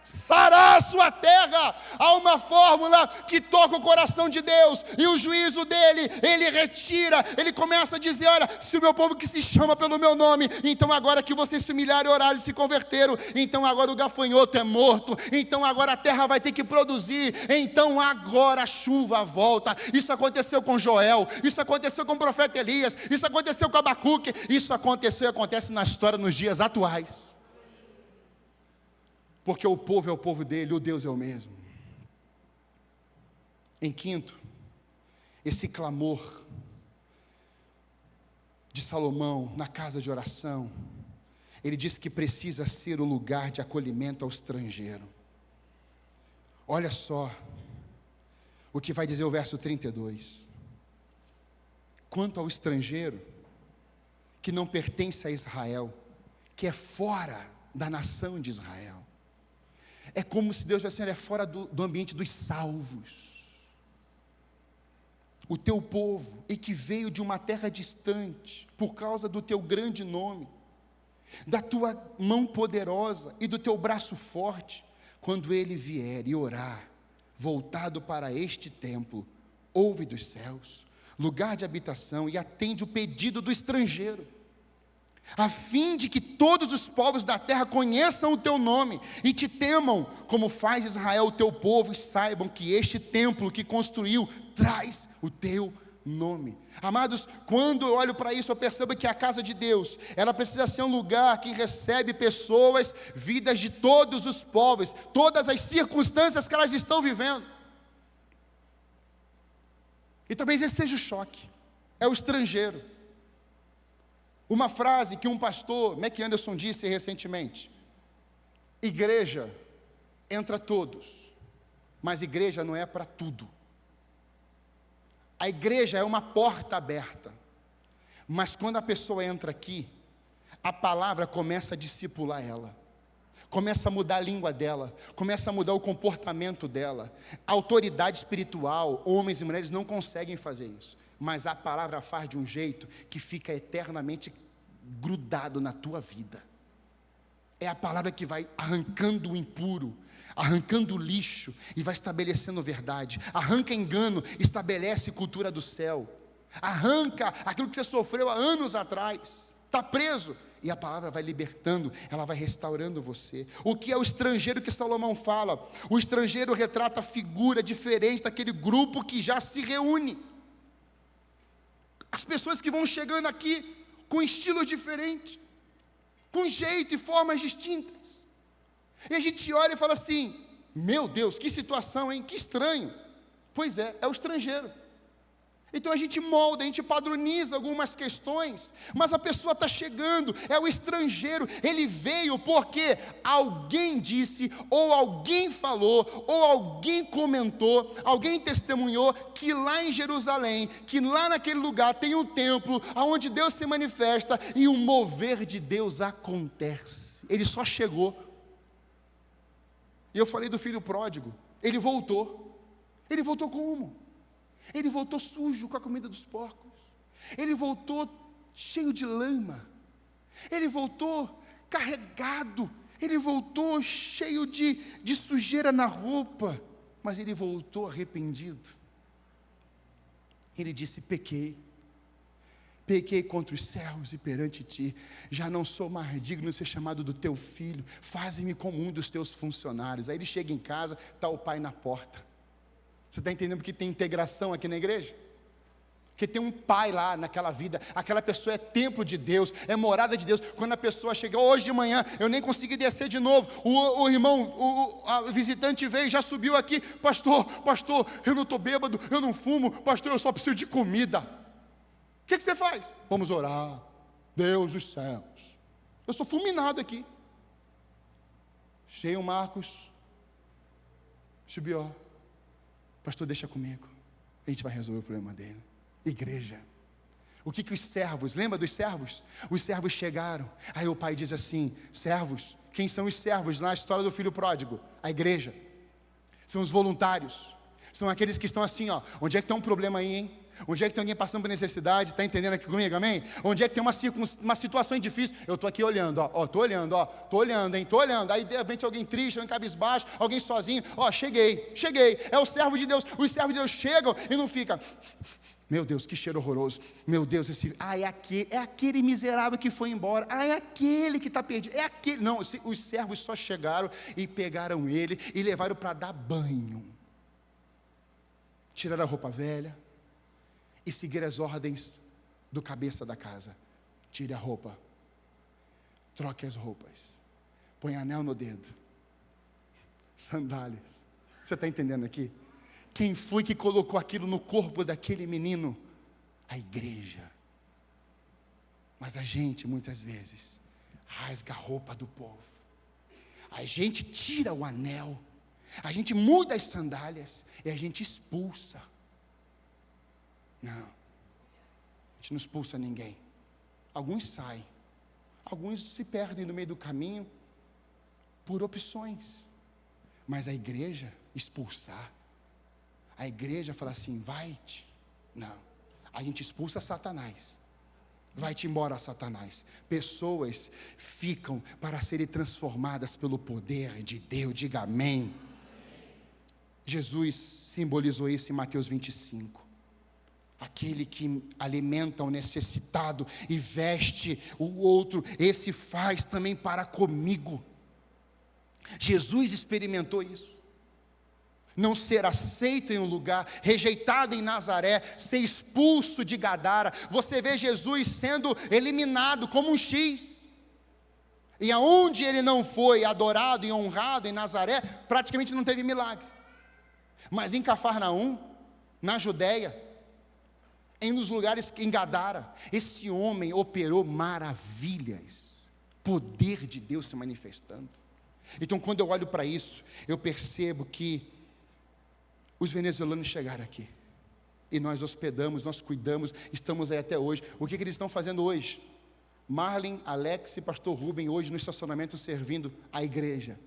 Sarar a sua terra. Há uma fórmula que toca o coração de Deus, e o juízo dele, ele retira, ele começa a dizer: olha, se o meu povo que se chama pelo meu nome, então agora que vocês se humilharam e oraram e se converteram, então agora o gafanhoto é morto, então agora a terra vai ter que produzir, então agora a chuva volta. Isso aconteceu com Joel, isso aconteceu com o profeta Elias, isso aconteceu com Abacuque, isso aconteceu e acontece na história nos dias atuais. Porque o povo é o povo dele, o Deus é o mesmo. Em quinto, esse clamor de Salomão na casa de oração, ele diz que precisa ser o lugar de acolhimento ao estrangeiro. Olha só o que vai dizer o verso 32. Quanto ao estrangeiro que não pertence a Israel, que é fora da nação de Israel, é como se Deus estivesse assim: é fora do ambiente dos salvos. O teu povo, e que veio de uma terra distante, por causa do teu grande nome, da tua mão poderosa e do teu braço forte, quando ele vier e orar, voltado para este templo, ouve dos céus, lugar de habitação, e atende o pedido do estrangeiro, a fim de que todos os povos da terra conheçam o teu nome e te temam, como faz Israel o teu povo, e saibam que este templo que construiu traz o teu nome. Amados, quando eu olho para isso, eu percebo que a casa de Deus, ela precisa ser um lugar que recebe pessoas, vidas de todos os povos, todas as circunstâncias que elas estão vivendo. E talvez esse seja o choque, é o estrangeiro. Uma frase que um pastor, Mac Anderson, disse recentemente: igreja entra todos, mas igreja não é para tudo. A igreja é uma porta aberta, mas quando a pessoa entra aqui, a palavra começa a discipular ela, começa a mudar a língua dela, começa a mudar o comportamento dela. A autoridade espiritual, homens e mulheres, não conseguem fazer isso, mas a palavra faz de um jeito que fica eternamente grudado na tua vida. É a palavra que vai arrancando o impuro, arrancando o lixo, e vai estabelecendo verdade. Arranca engano, estabelece cultura do céu. Arranca aquilo que você sofreu há anos atrás, está preso, e a palavra vai libertando, ela vai restaurando você. O que é o estrangeiro que Salomão fala? O estrangeiro retrata a figura diferente daquele grupo que já se reúne. As pessoas que vão chegando aqui com estilos diferentes, com jeito e formas distintas, e a gente olha e fala assim: meu Deus, que situação, hein? Que estranho. Pois é, é o estrangeiro. Então a gente molda, a gente padroniza algumas questões, mas a pessoa está chegando, é o estrangeiro. Ele veio porque alguém disse, ou alguém falou, ou alguém comentou, alguém testemunhou que lá em Jerusalém, que lá naquele lugar tem um templo, onde Deus se manifesta, e o mover de Deus acontece. Ele só chegou. E eu falei do filho pródigo, ele voltou como? Ele voltou sujo com a comida dos porcos, ele voltou cheio de lama, ele voltou carregado, Ele voltou cheio de sujeira na roupa, mas ele voltou arrependido. Ele disse: pequei contra os céus e perante ti, já não sou mais digno de ser chamado do teu filho, faze-me como um dos teus funcionários. Aí ele chega em casa, está o pai na porta. Você está entendendo porque tem integração aqui na igreja? Porque tem um pai lá naquela vida, aquela pessoa é templo de Deus, é morada de Deus. Quando a pessoa chega, hoje de manhã, eu nem consegui descer de novo, o irmão, a visitante veio, já subiu aqui: pastor, eu não estou bêbado, eu não fumo, pastor, eu só preciso de comida. O que você faz? Vamos orar. Deus dos céus, eu sou fulminado aqui. Cheio Marcos, subiu, pastor, deixa comigo, a gente vai resolver o problema dele. Igreja, o que os servos, lembra dos servos? Os servos chegaram, aí o pai diz assim: servos, quem são os servos na história do filho pródigo? A igreja, são os voluntários, são aqueles que estão assim, onde é que tem um problema aí, hein? Onde é que tem alguém passando por necessidade? Está entendendo aqui comigo, amém? Onde é que tem uma situação difícil? Eu estou aqui olhando, estou olhando, hein? Estou olhando, aí de repente alguém triste, alguém cabisbaixo, alguém sozinho, cheguei, é o servo de Deus. Os servos de Deus chegam e não fica: meu Deus, que cheiro horroroso, meu Deus, é aquele miserável que foi embora, é aquele que está perdido, é aquele. Não, os servos só chegaram e pegaram ele e levaram para dar banho, tiraram a roupa velha e seguir as ordens do cabeça da casa: tire a roupa, troque as roupas, põe anel no dedo, sandálias. Você está entendendo aqui? Quem foi que colocou aquilo no corpo daquele menino? A igreja. Mas a gente muitas vezes rasga a roupa do povo, a gente tira o anel, a gente muda as sandálias e a gente expulsa. Não, a gente não expulsa ninguém. Alguns saem, alguns se perdem no meio do caminho por opções, mas a igreja expulsar, a igreja fala assim: vai-te. Não, a gente expulsa Satanás. Vai-te embora, Satanás. Pessoas ficam para serem transformadas pelo poder de Deus. Diga amém. Jesus simbolizou isso em Mateus 25. Aquele que alimenta o necessitado e veste o outro, esse faz também para comigo. Jesus experimentou isso. Não ser aceito em um lugar, rejeitado em Nazaré, ser expulso de Gadara. Você vê Jesus sendo eliminado como um X. E aonde ele não foi adorado e honrado em Nazaré, praticamente não teve milagre. Mas em Cafarnaum, na Judéia, nos lugares em Gadara, esse homem operou maravilhas, poder de Deus se manifestando. Então, quando eu olho para isso, eu percebo que os venezuelanos chegaram aqui, e nós hospedamos, nós cuidamos, estamos aí até hoje. O que eles estão fazendo hoje? Marlin, Alex e pastor Rubem hoje no estacionamento servindo a igreja.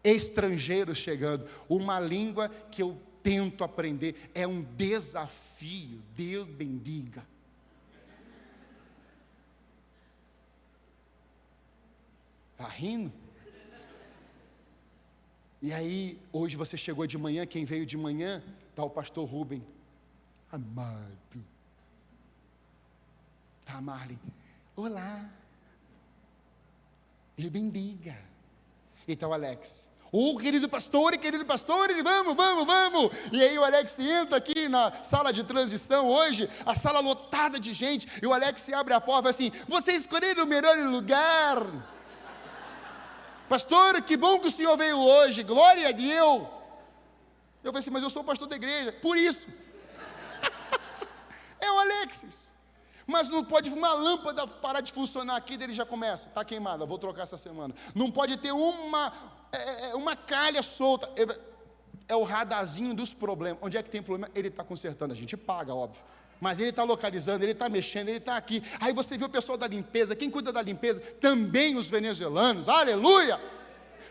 Estrangeiros chegando, uma língua que eu tento aprender, é um desafio. Deus bendiga. Está rindo? E aí, hoje você chegou de manhã, quem veio de manhã, está o pastor Rubem. Amado. Está a Marlin. Olá. Deus bendiga. E está o Alex. Querido pastor, vamos. E aí o Alex entra aqui na sala de transição hoje, a sala lotada de gente, e o Alex abre a porta e fala assim: vocês escolheram o melhor lugar. Pastor, que bom que o senhor veio hoje, glória a Deus. Eu falei assim: mas eu sou pastor da igreja, por isso. É o Alexis. Mas não pode uma lâmpada parar de funcionar aqui, dele já começa: está queimada, vou trocar essa semana. Não pode ter uma calha solta. É o radarzinho dos problemas. Onde é que tem problema? Ele está consertando. A gente paga, óbvio, mas ele está localizando, ele está mexendo, ele está aqui. Aí você vê o pessoal da limpeza. Quem cuida da limpeza? Também os venezuelanos. Aleluia!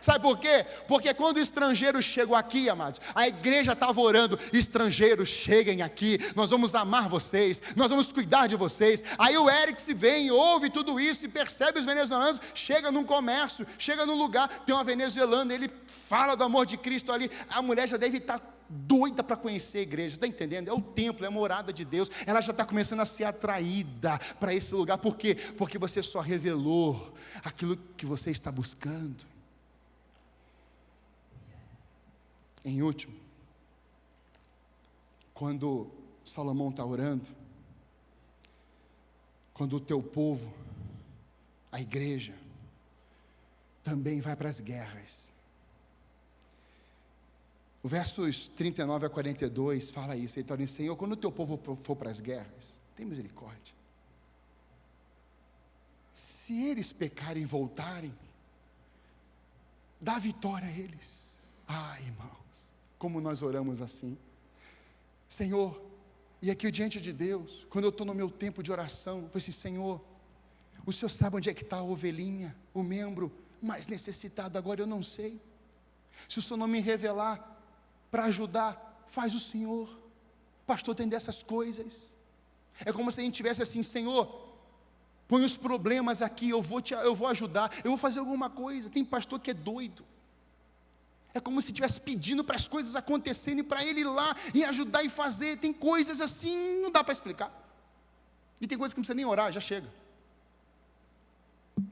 Sabe por quê? Porque quando estrangeiros chegam aqui, amados, a igreja estava orando: estrangeiros, cheguem aqui, nós vamos amar vocês, nós vamos cuidar de vocês. Aí o Eric se vem, ouve tudo isso e percebe os venezuelanos, chega num comércio, chega num lugar, tem uma venezuelana, ele fala do amor de Cristo ali, a mulher já deve estar doida para conhecer a igreja, está entendendo? É o templo, é a morada de Deus, ela já está começando a ser atraída para esse lugar. Por quê? Porque você só revelou aquilo que você está buscando. Em último, quando Salomão está orando, quando o teu povo, a igreja, também vai para as guerras. O versos 39 a 42 fala isso. Ele está dizendo: Senhor, quando o teu povo for para as guerras, tem misericórdia. Se eles pecarem e voltarem, dá vitória a eles. Irmãos, como nós oramos assim. Senhor, e aqui diante de Deus, quando eu estou no meu tempo de oração, eu falo assim: Senhor, o Senhor sabe onde é que está a ovelhinha, o membro mais necessitado, agora eu não sei. Se o Senhor não me revelar para ajudar, faz o Senhor. O pastor tem dessas coisas. É como se a gente tivesse assim: Senhor, põe os problemas aqui, eu vou ajudar, eu vou fazer alguma coisa. Tem pastor que é doido. É como se estivesse pedindo para as coisas acontecerem, para ele ir lá e ajudar e fazer. Tem coisas assim, não dá para explicar. E tem coisas que não precisa nem orar, já chega.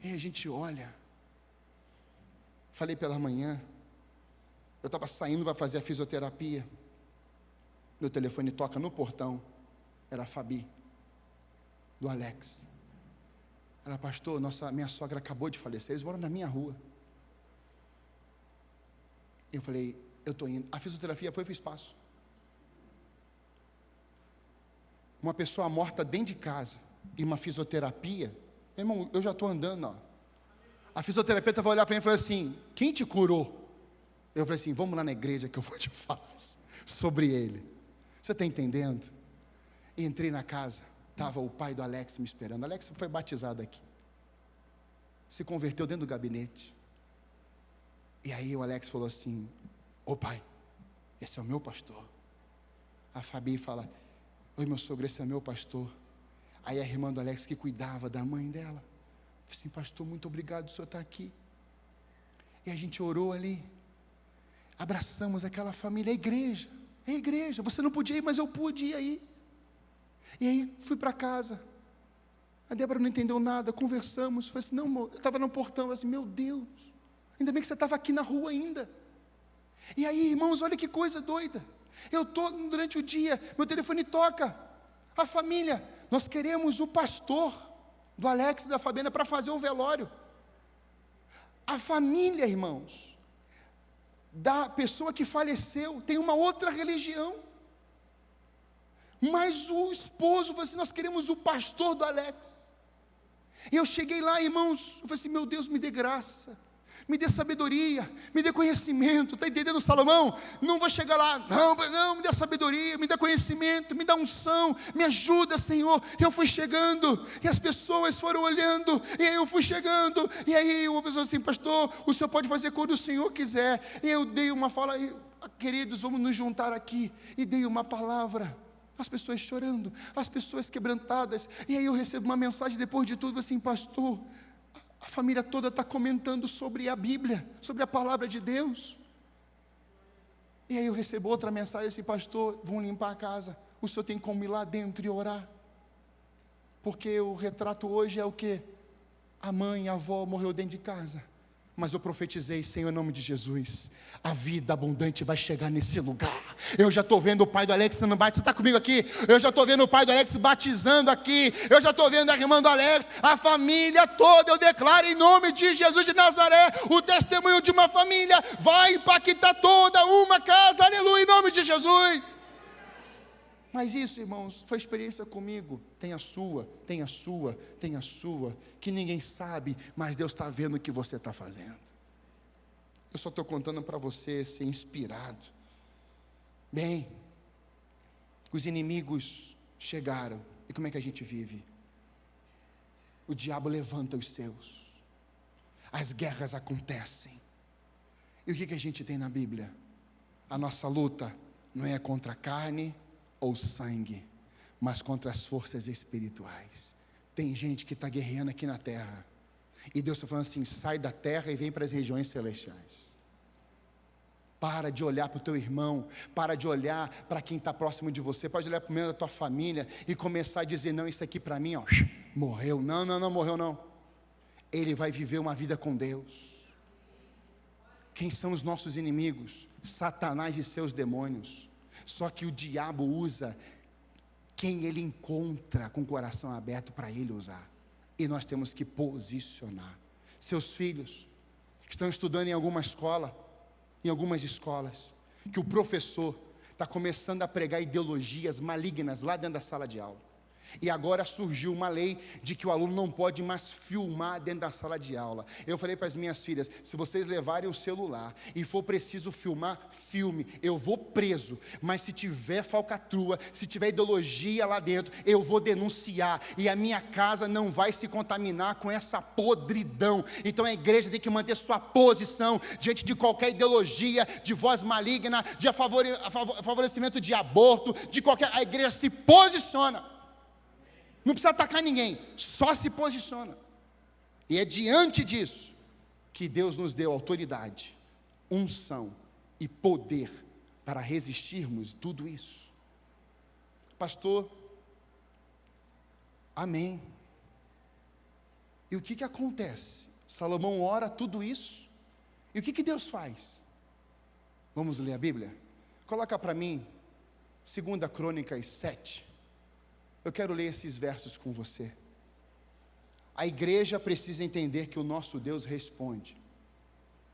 E a gente olha. Falei pela manhã, eu estava saindo para fazer a fisioterapia, meu telefone toca no portão, era a Fabi, do Alex. Ela: pastor, minha sogra acabou de falecer, eles moram na minha rua. Eu falei: eu estou indo. A fisioterapia foi para o espaço. Uma pessoa morta dentro de casa, e uma fisioterapia, irmão, eu já estou andando, ó. A fisioterapeuta vai olhar para mim e falar assim: quem te curou? Eu falei assim: vamos lá na igreja que eu vou te falar sobre ele. Você está entendendo? E entrei na casa, estava o pai do Alex me esperando. Alex foi batizado aqui, se converteu dentro do gabinete. E aí o Alex falou assim: ô pai, esse é o meu pastor. A Fabi fala: oi meu sogro, esse é meu pastor. Aí a irmã do Alex, que cuidava da mãe dela, falou assim: pastor, muito obrigado, o senhor está aqui. E a gente orou ali, abraçamos aquela família. É igreja, você não podia ir, mas eu pude ir aí. E aí fui para casa, a Débora não entendeu nada, conversamos, falei assim: não amor, eu estava no portão, eu assim: meu Deus, ainda bem que você estava aqui na rua ainda. E aí, irmãos, olha que coisa doida, eu estou durante o dia, meu telefone toca, a família: nós queremos o pastor do Alex e da Fabiana para fazer o velório. A família, irmãos, da pessoa que faleceu tem uma outra religião, mas o esposo falou assim: nós queremos o pastor do Alex. E eu cheguei lá, irmãos, eu falei assim: meu Deus, me dê graça, me dê sabedoria, me dê conhecimento. Está entendendo, Salomão? Não vou chegar lá, não, me dê sabedoria, me dê conhecimento, me dá unção, me ajuda, Senhor. Eu fui chegando, e as pessoas foram olhando, e aí eu fui chegando, e aí uma pessoa assim: pastor, o senhor pode fazer quando o senhor quiser. E eu dei uma fala: queridos, vamos nos juntar aqui, e dei uma palavra. As pessoas chorando, as pessoas quebrantadas, e aí eu recebo uma mensagem depois de tudo assim: pastor, a família toda está comentando sobre a Bíblia, sobre a palavra de Deus. E aí eu recebo outra mensagem assim: pastor, vão limpar a casa, o senhor tem como ir lá dentro e orar, porque o retrato hoje é o que? A mãe, a avó morreu dentro de casa. Mas eu profetizei: Senhor, em nome de Jesus, a vida abundante vai chegar nesse lugar. Eu já estou vendo o pai do Alex sendo batizado. Você está comigo aqui? Eu já estou vendo o pai do Alex batizando aqui. Eu já estou vendo a irmã do Alex, a família toda. Eu declaro em nome de Jesus de Nazaré, o testemunho de uma família vai impactar toda uma casa. Aleluia, em nome de Jesus. Mas isso, irmãos, foi experiência comigo. Tem a sua, tem a sua, tem a sua, que ninguém sabe, mas Deus está vendo o que você está fazendo. Eu só estou contando para você ser inspirado. Bem, os inimigos chegaram, e como é que a gente vive? O diabo levanta os seus, as guerras acontecem, E o que a gente tem na Bíblia? A nossa luta não é contra a carne ou sangue, mas contra as forças espirituais. Tem gente que está guerreando aqui na terra, e Deus está falando assim: sai da terra e vem para as regiões celestiais. Para de olhar para o teu irmão, para de olhar para quem está próximo de você, pode olhar para o membro da tua família e começar a dizer: não, isso aqui para mim, ó, morreu. Não, morreu não. Ele vai viver uma vida com Deus. Quem são os nossos inimigos? Satanás e seus demônios. Só que o diabo usa quem ele encontra com o coração aberto para ele usar. E nós temos que posicionar. Seus filhos que estão estudando em alguma escola, em algumas escolas, que o professor está começando a pregar ideologias malignas lá dentro da sala de aula. E agora surgiu uma lei de que o aluno não pode mais filmar dentro da sala de aula. Eu falei para as minhas filhas: se vocês levarem o celular e for preciso filmar, filme. Eu vou preso, mas se tiver falcatrua, se tiver ideologia lá dentro, eu vou denunciar. E a minha casa não vai se contaminar com essa podridão. Então a igreja tem que manter sua posição diante de qualquer ideologia, de voz maligna, de favorecimento de aborto, de qualquer... A igreja se posiciona. Não precisa atacar ninguém, só se posiciona. E é diante disso que Deus nos deu autoridade, unção e poder para resistirmos tudo isso. Pastor, amém. E o que acontece? Salomão ora tudo isso. E o que Deus faz? Vamos ler a Bíblia? Coloca para mim 2 Crônicas 7. Eu quero ler esses versos com você. A igreja precisa entender que o nosso Deus responde.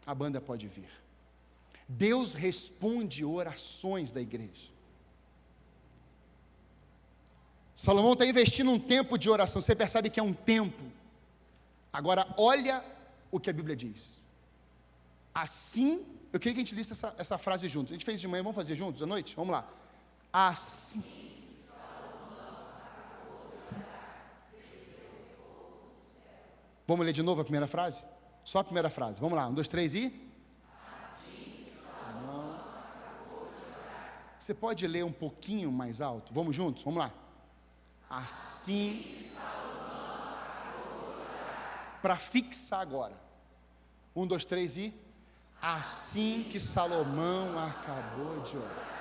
A banda pode vir. Deus responde orações da igreja. Salomão está investindo um tempo de oração. Você percebe que é um tempo. Agora olha o que a Bíblia diz. Assim, eu queria que a gente lisse essa frase junto. A gente fez de manhã, vamos fazer juntos à noite? Vamos lá. Assim. Vamos ler de novo a primeira frase? Só a primeira frase. Vamos lá, 1, 2, 3 e... Assim Salomão acabou de orar. Você pode ler um pouquinho mais alto? Vamos juntos? Vamos lá. Assim Salomão acabou de orar. Para fixar agora. 1, 2, 3 e... Assim que Salomão acabou de orar.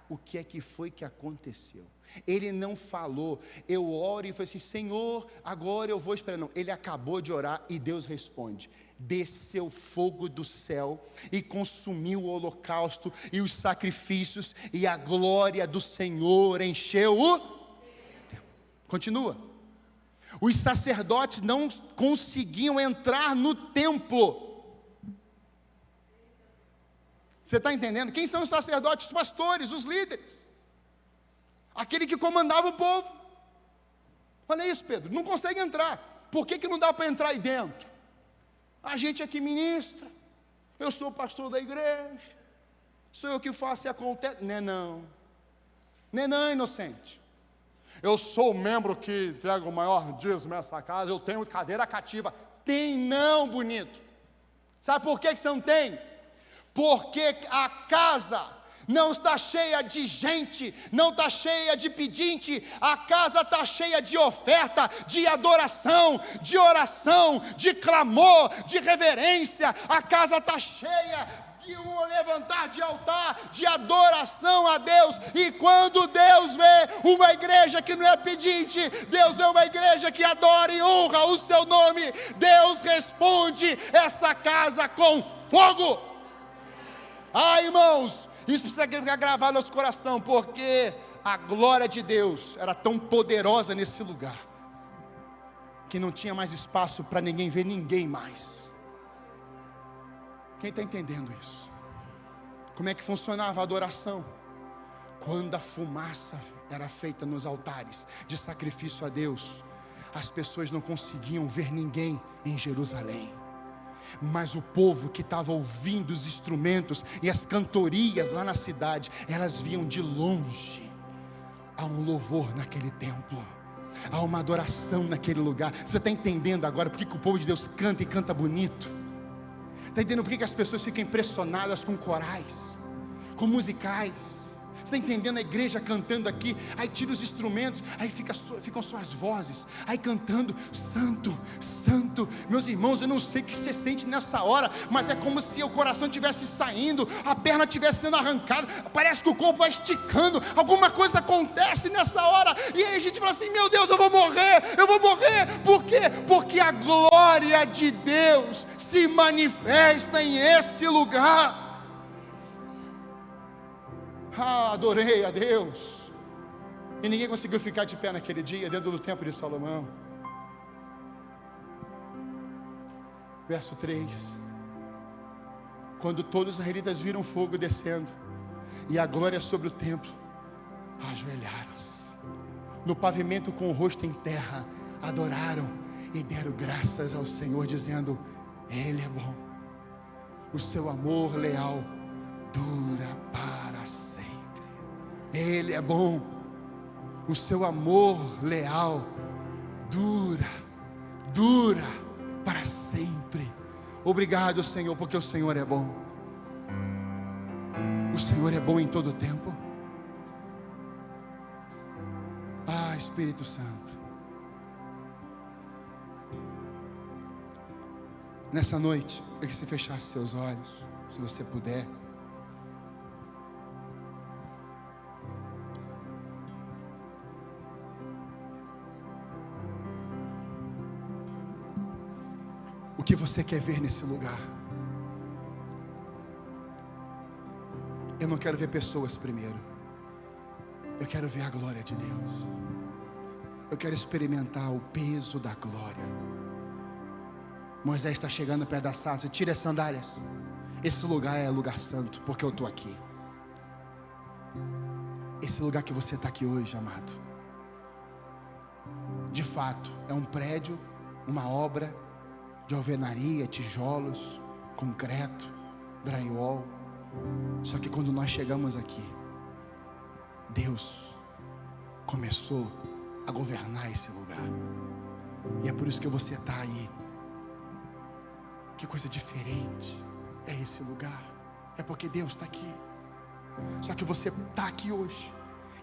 O que é que foi que aconteceu? Ele não falou, eu oro e falei assim: Senhor, agora eu vou esperar. Não, ele acabou de orar e Deus responde. Desceu fogo do céu e consumiu o holocausto e os sacrifícios, e a glória do Senhor encheu o templo. Continua. Os sacerdotes não conseguiam entrar no templo. Você está entendendo? Quem são os sacerdotes? Os pastores, os líderes. Aquele que comandava o povo. Olha isso, Pedro, não consegue entrar. Por que não dá para entrar aí dentro? A gente aqui ministra. Eu sou o pastor da igreja. Sou eu que faço e acontece. Não, inocente. Eu sou o membro que entrega o maior dízimo nessa casa. Eu tenho cadeira cativa. Tem não, bonito. Sabe por que você não tem? Porque a casa não está cheia de gente, não está cheia de pedinte, a casa está cheia de oferta, de adoração, de oração, de clamor, de reverência. A casa está cheia de um levantar de altar, de adoração a Deus. E quando Deus vê uma igreja que não é pedinte, Deus vê uma igreja que adora e honra o seu nome, Deus responde essa casa com fogo. Irmãos, isso precisa ficar gravado no nosso coração, porque a glória de Deus era tão poderosa nesse lugar, que não tinha mais espaço para ninguém ver ninguém mais. Quem está entendendo isso? Como é que funcionava a adoração? Quando a fumaça era feita nos altares de sacrifício a Deus, as pessoas não conseguiam ver ninguém em Jerusalém. Mas o povo que estava ouvindo os instrumentos e as cantorias lá na cidade, elas viam de longe. Há um louvor naquele templo, há uma adoração naquele lugar. Você está entendendo agora por que o povo de Deus canta e canta bonito? Está entendendo por que as pessoas ficam impressionadas com corais, com musicais? Você está entendendo? A igreja cantando aqui, aí tira os instrumentos, aí ficam só as vozes, aí cantando, santo, santo. Meus irmãos, eu não sei o que você sente nessa hora, mas é como se o coração estivesse saindo, a perna estivesse sendo arrancada, parece que o corpo vai esticando, alguma coisa acontece nessa hora, e aí a gente fala assim: meu Deus, eu vou morrer, por quê? Porque a glória de Deus se manifesta em esse lugar. Adorei a Deus. E ninguém conseguiu ficar de pé naquele dia, dentro do templo de Salomão. Verso 3: quando todos os israelitas viram fogo descendo e a glória sobre o templo, ajoelharam-se no pavimento com o rosto em terra, adoraram e deram graças ao Senhor, dizendo: Ele é bom, o seu amor leal dura para sempre. Ele é bom, o seu amor leal dura para sempre. Obrigado, Senhor, porque o Senhor é bom. O Senhor é bom em todo o tempo. Espírito Santo, nessa noite, eu queria que você fechasse seus olhos, se você puder. O que você quer ver nesse lugar? Eu não quero ver pessoas primeiro, eu quero ver a glória de Deus. Eu quero experimentar o peso da glória. Moisés está chegando perto da sarça. Tira as sandálias. Esse lugar é lugar santo, porque eu estou aqui. Esse lugar que você está aqui hoje, amado, de fato é um prédio, uma obra de alvenaria, tijolos, concreto, drywall. Só que quando nós chegamos aqui, Deus começou a governar esse lugar. E é por isso que você está aí. Que coisa diferente é esse lugar. É porque Deus está aqui. Só que você está aqui hoje,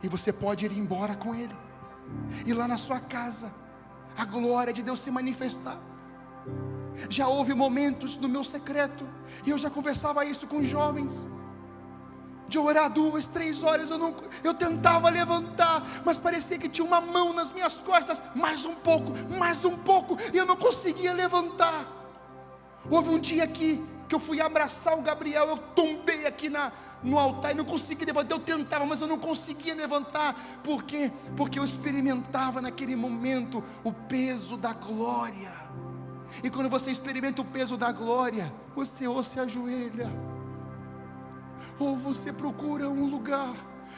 e você pode ir embora com Ele, e lá na sua casa a glória de Deus se manifestar. Já houve momentos no meu secreto, e eu já conversava isso com jovens, de orar 2, 3 horas, eu tentava levantar, mas parecia que tinha uma mão nas minhas costas, mais um pouco, e eu não conseguia levantar. Houve um dia que eu fui abraçar o Gabriel, eu tombei aqui no altar e não consegui levantar. Eu tentava, mas eu não conseguia levantar. Por quê? Porque eu experimentava naquele momento o peso da glória. E quando você experimenta o peso da glória, você ou se ajoelha, ou você procura um lugar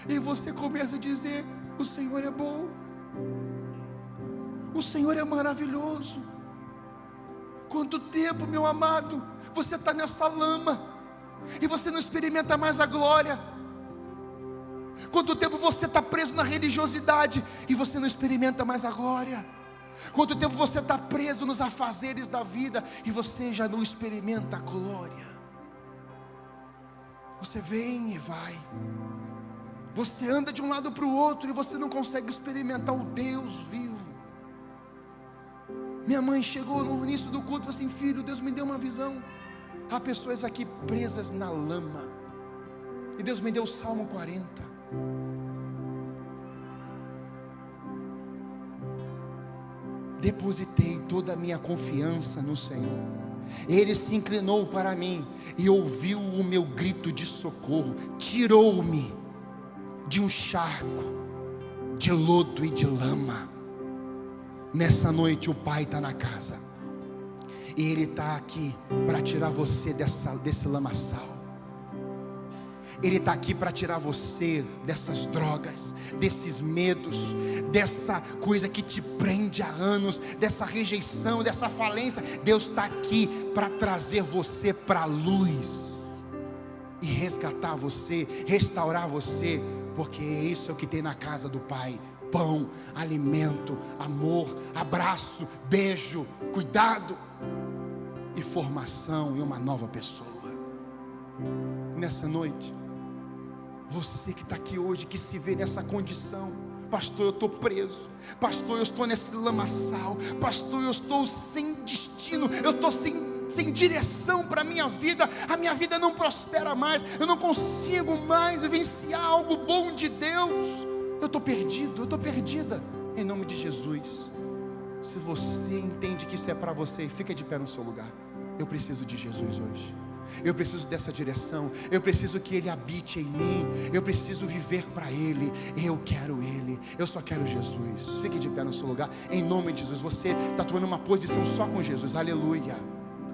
e você começa a dizer: o Senhor é bom, o Senhor é maravilhoso. Quanto tempo, meu amado, você está nessa lama e você não experimenta mais a glória? Quanto tempo você está preso na religiosidade e você não experimenta mais a glória? Quanto tempo você está preso nos afazeres da vida e você já não experimenta a glória? Você vem e vai, você anda de um lado para o outro e você não consegue experimentar o Deus vivo. Minha mãe chegou no início do culto e falou assim: filho, Deus me deu uma visão. Há pessoas aqui presas na lama, e Deus me deu o Salmo 40. Depositei toda a minha confiança no Senhor. Ele se inclinou para mim e ouviu o meu grito de socorro. Tirou-me de um charco de lodo e de lama. Nessa noite o Pai está na casa, e Ele está aqui para tirar você desse lamaçal. Ele está aqui para tirar você dessas drogas, desses medos, dessa coisa que te prende há anos, dessa rejeição, dessa falência. Deus está aqui para trazer você para a luz e resgatar você, restaurar você, porque isso é o que tem na casa do Pai: pão, alimento, amor, abraço, beijo, cuidado. e formação e uma nova pessoa. Nessa noite, você que está aqui hoje, que se vê nessa condição: pastor, eu estou preso, pastor, eu estou nesse lamaçal, pastor, eu estou sem destino, eu estou sem direção para a minha vida não prospera mais, eu não consigo mais vivenciar algo bom de Deus, eu estou perdido, eu estou perdida. Em nome de Jesus, se você entende que isso é para você, fica de pé no seu lugar. Eu preciso de Jesus hoje, eu preciso dessa direção, eu preciso que Ele habite em mim, eu preciso viver para Ele, eu quero Ele, eu só quero Jesus. Fique de pé no seu lugar, em nome de Jesus. Você está tomando uma posição só com Jesus. Aleluia,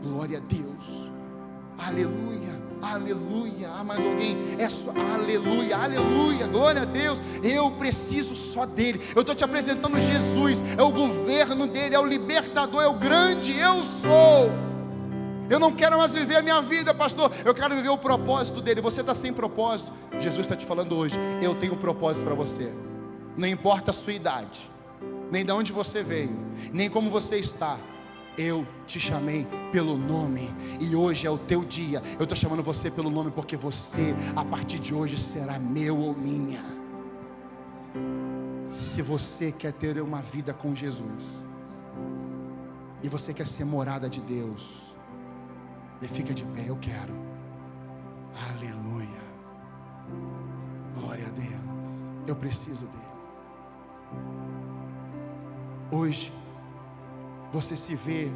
glória a Deus, aleluia, aleluia. Ah, mais alguém? É só, aleluia, aleluia, glória a Deus. Eu preciso só dele. Eu estou te apresentando Jesus, é o governo dele, é o libertador, é o grande eu sou. Eu não quero mais viver a minha vida, pastor, eu quero viver o propósito dele. Você está sem propósito, Jesus está te falando hoje: eu tenho um propósito para você. Não importa a sua idade, nem de onde você veio, nem como você está, eu te chamei pelo nome, e hoje é o teu dia. Eu estou chamando você pelo nome, porque você, a partir de hoje, será meu ou minha. Se você quer ter uma vida com Jesus, e você quer ser morada de Deus, e fica de pé. Eu quero. Aleluia, glória a Deus. Eu preciso dele. Hoje você se vê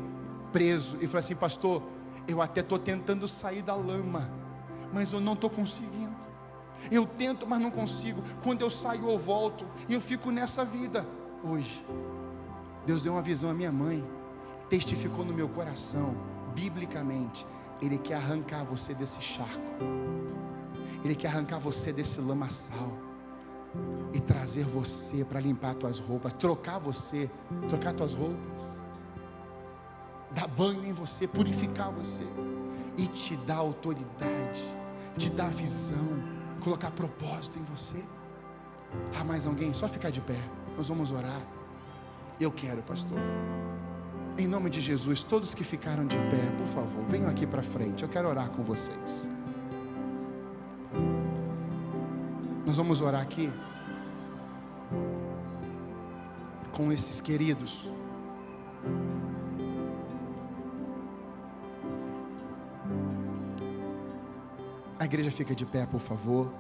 preso e fala assim: pastor, eu até estou tentando sair da lama, mas eu não estou conseguindo. Eu tento, mas não consigo. Quando eu saio, eu volto, e eu fico nessa vida. Hoje Deus deu uma visão à minha mãe, testificou no meu coração. Biblicamente, Ele quer arrancar você desse charco, Ele quer arrancar você desse lamaçal e trazer você para limpar tuas roupas, trocar tuas roupas, dar banho em você, purificar você e te dar autoridade, te dar visão, colocar propósito em você. Ah, mais alguém? Só ficar de pé, nós vamos orar. Eu quero, pastor. Em nome de Jesus, todos que ficaram de pé, por favor, venham aqui para frente. Eu quero orar com vocês. Nós vamos orar aqui com esses queridos. A igreja fica de pé, por favor.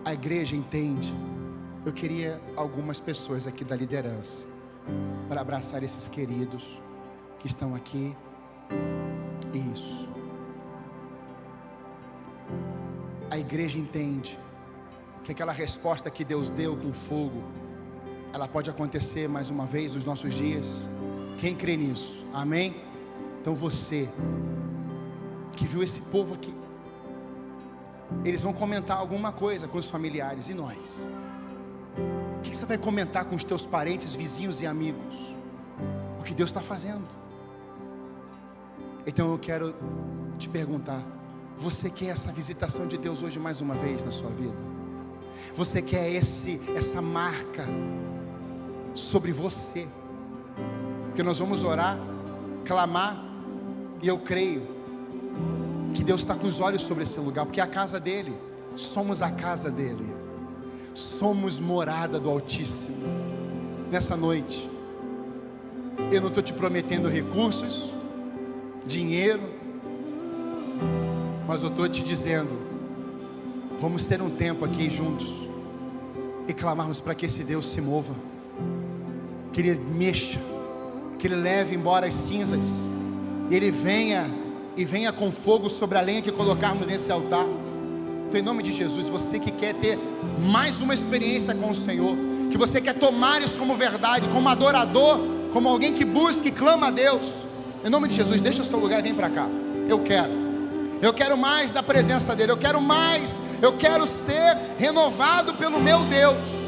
A igreja entende. Eu queria algumas pessoas aqui da liderança para abraçar esses queridos que estão aqui. Isso. A igreja entende que aquela resposta que Deus deu com fogo, ela pode acontecer mais uma vez nos nossos dias. Quem crê nisso? Amém? Então você que viu esse povo aqui, eles vão comentar alguma coisa com os familiares. E nós? O que você vai comentar com os teus parentes, vizinhos e amigos? O que Deus está fazendo. Então eu quero te perguntar: você quer essa visitação de Deus hoje mais uma vez na sua vida? Você quer essa marca sobre você? Porque nós vamos orar, clamar, e eu creio que Deus está com os olhos sobre esse lugar, porque é a casa dele, somos a casa dele, somos morada do Altíssimo. Nessa noite, eu não estou te prometendo recursos, dinheiro, mas eu estou te dizendo: vamos ter um tempo aqui juntos e clamarmos para que esse Deus se mova, que Ele mexa, que Ele leve embora as cinzas, e Ele venha com fogo sobre a lenha que colocarmos nesse altar. Então, em nome de Jesus, você que quer ter mais uma experiência com o Senhor, que você quer tomar isso como verdade, como adorador, como alguém que busca e clama a Deus, em nome de Jesus, deixa o seu lugar e vem para cá. Eu quero mais da presença dEle, eu quero mais, eu quero ser renovado pelo meu Deus.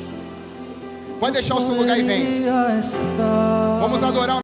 Pode deixar o seu lugar e vem. Vamos adorar.